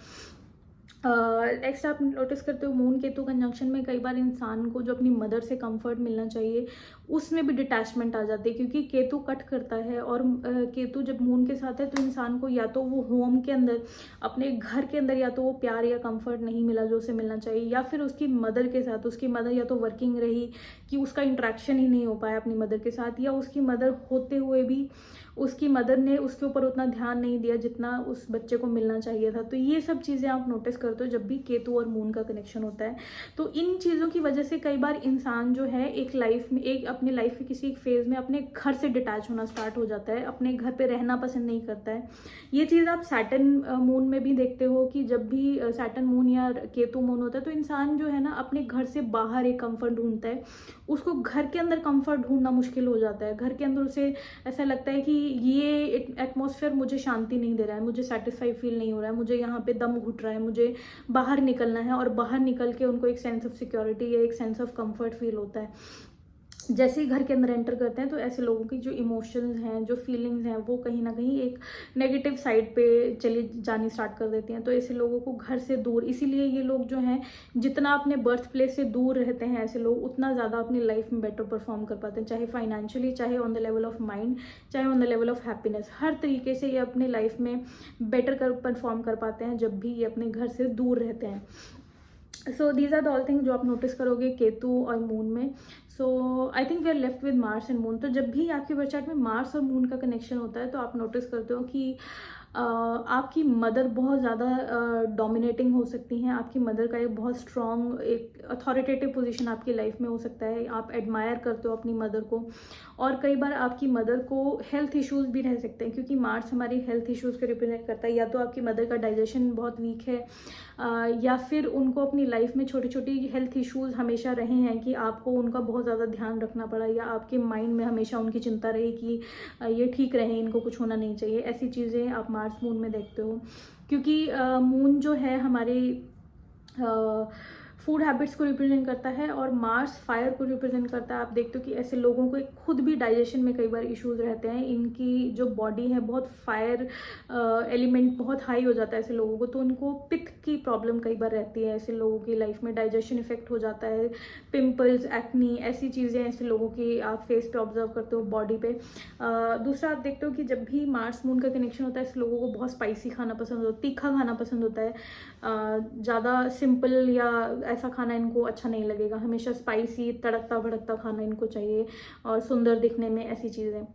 नेक्स्ट आप नोटिस करते हो मून केतु कंजंक्शन में कई बार इंसान को जो अपनी मदर से कंफर्ट मिलना चाहिए, उसमें भी डिटैचमेंट आ जाती है, क्योंकि केतु कट करता है। और केतु जब मून के साथ है, तो इंसान को या तो वो होम के अंदर, अपने घर के अंदर, या तो वो प्यार या कंफर्ट नहीं मिला जो उसे मिलना चाहिए, या फिर उसकी मदर के साथ, उसकी मदर या तो वर्किंग रही कि उसका इंट्रैक्शन ही नहीं हो पाया अपनी मदर के साथ, या उसकी मदर होते हुए भी उसकी मदर ने उसके ऊपर उतना ध्यान नहीं दिया जितना उस बच्चे को मिलना चाहिए था। तो ये सब चीज़ें आप नोटिस करते हो जब भी केतु और मून का कनेक्शन होता है। तो इन चीज़ों की वजह से कई बार इंसान जो है एक लाइफ में, एक अपनी लाइफ के किसी एक फेज़ में अपने घर से डिटैच होना स्टार्ट हो जाता है, अपने घर पे रहना पसंद नहीं करता है। ये चीज़ आप सैटर्न मून में भी देखते हो, कि जब भी सैटर्न मून या केतु मून होता है, तो इंसान जो है ना अपने घर से बाहर एक कंफर्ट ढूंढता है। उसको घर के अंदर कंफर्ट ढूंढना मुश्किल हो जाता है। घर के अंदर उसे ऐसा लगता है कि ये एटमॉस्फेयर मुझे शांति नहीं दे रहा है, मुझे सेटिस्फाई फील नहीं हो रहा है, मुझे यहाँ पे दम घुट रहा है, मुझे बाहर निकलना है। और बाहर निकल के उनको एक सेंस ऑफ सिक्योरिटी या एक सेंस ऑफ कंफर्ट फील होता है। जैसे ही घर के अंदर एंटर करते हैं, तो ऐसे लोगों की जो इमोशंस हैं, जो फीलिंग्स हैं, वो कहीं ना कहीं एक नेगेटिव साइड पे चली जानी स्टार्ट कर देती हैं। तो ऐसे लोगों को घर से दूर, इसीलिए ये लोग जो हैं जितना अपने बर्थ प्लेस से दूर रहते हैं ऐसे लोग, उतना ज़्यादा अपनी लाइफ में बेटर परफॉर्म कर पाते हैं, चाहे फाइनेंशियली, चाहे on the level of mind, चाहे on the level of happiness. हर तरीके से ये अपने लाइफ में बेटर परफॉर्म कर पाते हैं जब भी ये अपने घर से दूर रहते हैं। So these are the all thing जो आप नोटिस करोगे केतु और मून में। So I think we are left with Mars and moon. तो जब भी आपके बर्थ चार्ट में मार्स और मून का कनेक्शन होता है, तो आप नोटिस करते हो कि आपकी मदर बहुत ज़्यादा डोमिनेटिंग हो सकती हैं। आपकी मदर का एक बहुत स्ट्रॉन्ग, एक अथॉरिटेटिव पोजीशन आपकी लाइफ में हो सकता है। आप एडमायर करते हो अपनी मदर को, और कई बार आपकी मदर को हेल्थ इश्यूज भी रह सकते हैं, क्योंकि मार्स हमारी हेल्थ इश्यूज को रिप्रेजेंट करता है। या तो आपकी मदर का डाइजेशन बहुत वीक है, या फिर उनको अपनी लाइफ में छोटी छोटी हेल्थ इश्यूज हमेशा रहे हैं, कि आपको उनका बहुत ज़्यादा ध्यान रखना पड़ा, या आपके माइंड में हमेशा उनकी चिंता रही कि ये ठीक रहे, इनको कुछ होना नहीं चाहिए। ऐसी चीज़ें आप मार्स मून में देखते हो, क्योंकि मून जो है हमारी फूड हैबिट्स को रिप्रेजेंट करता है, और मार्स फायर को रिप्रेजेंट करता है। आप देखते हो कि ऐसे लोगों को खुद भी डाइजेशन में कई बार इश्यूज रहते हैं। इनकी जो बॉडी है बहुत फायर एलिमेंट बहुत हाई हो जाता है ऐसे लोगों को, तो उनको पित्त की प्रॉब्लम कई बार रहती है। ऐसे लोगों की लाइफ में डाइजेशन इफेक्ट हो जाता है, पिंपल्स, एक्नी, ऐसी चीज़ें ऐसे लोगों की आप फेस पे ऑब्जर्व करते हो, बॉडी पे। दूसरा आप देखते हो कि जब भी मार्स मून का कनेक्शन होता है, ऐसे लोगों को बहुत स्पाइसी खाना पसंद होता है, तीखा खाना पसंद होता है। ज़्यादा सिंपल या ऐसा खाना इनको अच्छा नहीं लगेगा, हमेशा स्पाइसी, तड़कता भड़कता खाना इनको चाहिए, और सुंदर दिखने में ऐसी चीज़ें।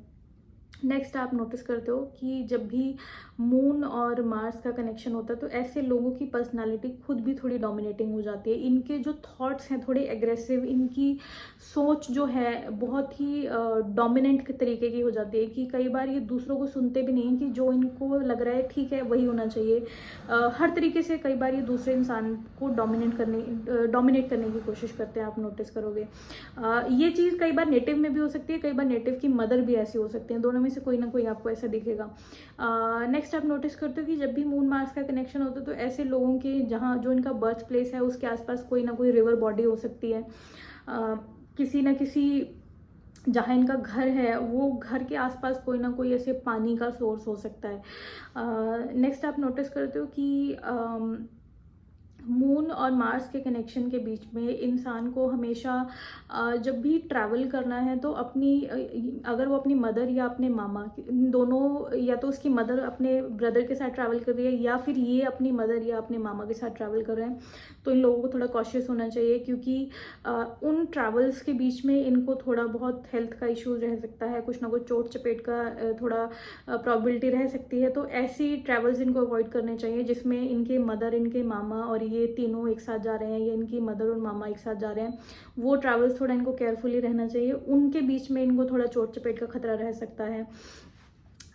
नेक्स्ट आप नोटिस करते हो कि जब भी मून और मार्स का कनेक्शन होता है तो ऐसे लोगों की पर्सनालिटी खुद भी थोड़ी डोमिनेटिंग हो जाती है। इनके जो थॉट्स हैं थोड़े एग्रेसिव, इनकी सोच जो है बहुत ही डोमिनेंट तरीके की हो जाती है कि कई बार ये दूसरों को सुनते भी नहीं हैं कि जो इनको लग रहा है ठीक है वही होना चाहिए। हर तरीके से कई बार ये दूसरे इंसान को डोमिनेट करने की कोशिश करते हैं, आप नोटिस करोगे। ये चीज़ कई बार नेटिव में भी हो सकती है, कई बार नेटिव की मदर भी ऐसी हो सकती हैं, दोनों में से कोई ना कोई आपको ऐसा दिखेगा। नेक्स्ट आप नोटिस करते हो कि जब भी मून मार्स का कनेक्शन होता है तो ऐसे लोगों के जहाँ जो इनका बर्थ प्लेस है उसके आसपास कोई ना कोई रिवर बॉडी हो सकती है। किसी ना किसी जहाँ इनका घर है वो घर के आसपास कोई ना कोई ऐसे पानी का सोर्स हो सकता है। नेक्स्ट आप नोटिस करते हो कि मून और मार्स के कनेक्शन के बीच में इंसान को हमेशा जब भी ट्रैवल करना है तो अगर वो अपनी मदर या अपने मामा दोनों, या तो उसकी मदर अपने ब्रदर के साथ ट्रैवल कर रही है या फिर ये अपनी मदर या अपने मामा के साथ ट्रैवल कर रहे हैं, तो इन लोगों को थोड़ा कॉशियस होना चाहिए क्योंकि उन ट्रैवल्स के बीच में इनको थोड़ा बहुत हेल्थ का इश्यूज रह सकता है, कुछ ना कुछ चोट चपेट का थोड़ा प्रॉबिलिटी रह सकती है। तो ऐसी ट्रैवल्स इनको अवॉइड करने चाहिए जिसमें इनके मदर, इनके मामा और ये तीनों एक साथ जा रहे हैं या इनकी मदर और मामा एक साथ जा रहे हैं। वो ट्रैवल्स थोड़ा इनको केयरफुली रहना चाहिए, उनके बीच में इनको थोड़ा चोट चपेट का खतरा रह सकता है।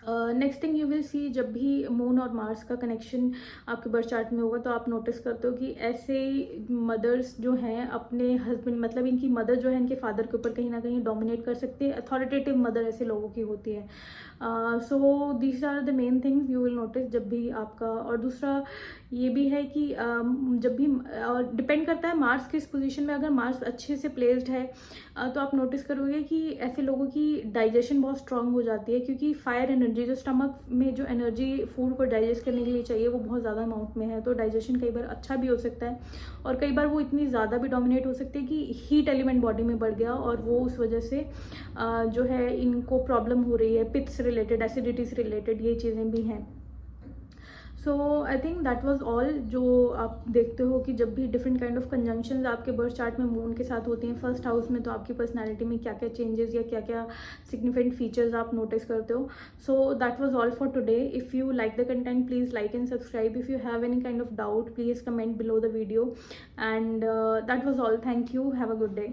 Next thing you will see, जब भी मून और मार्स का कनेक्शन आपके बर्थ चार्ट में होगा तो आप नोटिस करते हो कि ऐसे मदर्स जो हैं अपने हस्बैंड, मतलब इनकी मदर जो है इनके फादर के ऊपर कहीं ना कहीं डोमिनेट कर सकती है। अथॉरिटेटिव मदर ऐसे लोगों की होती है। So these are the main things you will notice जब भी आपका। और दूसरा ये भी है कि जब भी डिपेंड करता है मार्स किस पोजीशन में, अगर मार्स अच्छे से प्लेस्ड है तो आप नोटिस करोगे कि ऐसे लोगों की डाइजेशन बहुत स्ट्रांग हो जाती है क्योंकि फायर एनर्जी, जो स्टमक में जो एनर्जी फूड को डाइजेस्ट करने के लिए चाहिए वो बहुत ज़्यादा अमाउंट में है, तो डाइजेशन कई बार अच्छा भी हो सकता है और कई बार वो इतनी ज़्यादा भी डोमिनेट हो सकती है कि हीट एलिमेंट बॉडी में बढ़ गया और वो उस वजह से जो है इनको प्रॉब्लम हो रही है, पित्त से रिलेटेड, एसिडिटी से रिलेटेड, ये चीज़ें भी हैं। So I think that was all. जो आप देखते हो कि जब भी डिफरेंट काइंड ऑफ कंजंक्शंस आपके बर्थ चार्ट में मून के साथ होती हैं फर्स्ट हाउस में, तो आपकी पर्सनालिटी में क्या क्या चेंजेस या क्या क्या सिग्निफिकेंट फीचर्स आप नोटिस करते हो। So that was all for today. If you like the content please like and subscribe. If you have any kind of doubt please comment below the video and that was all. Thank you, have a good day.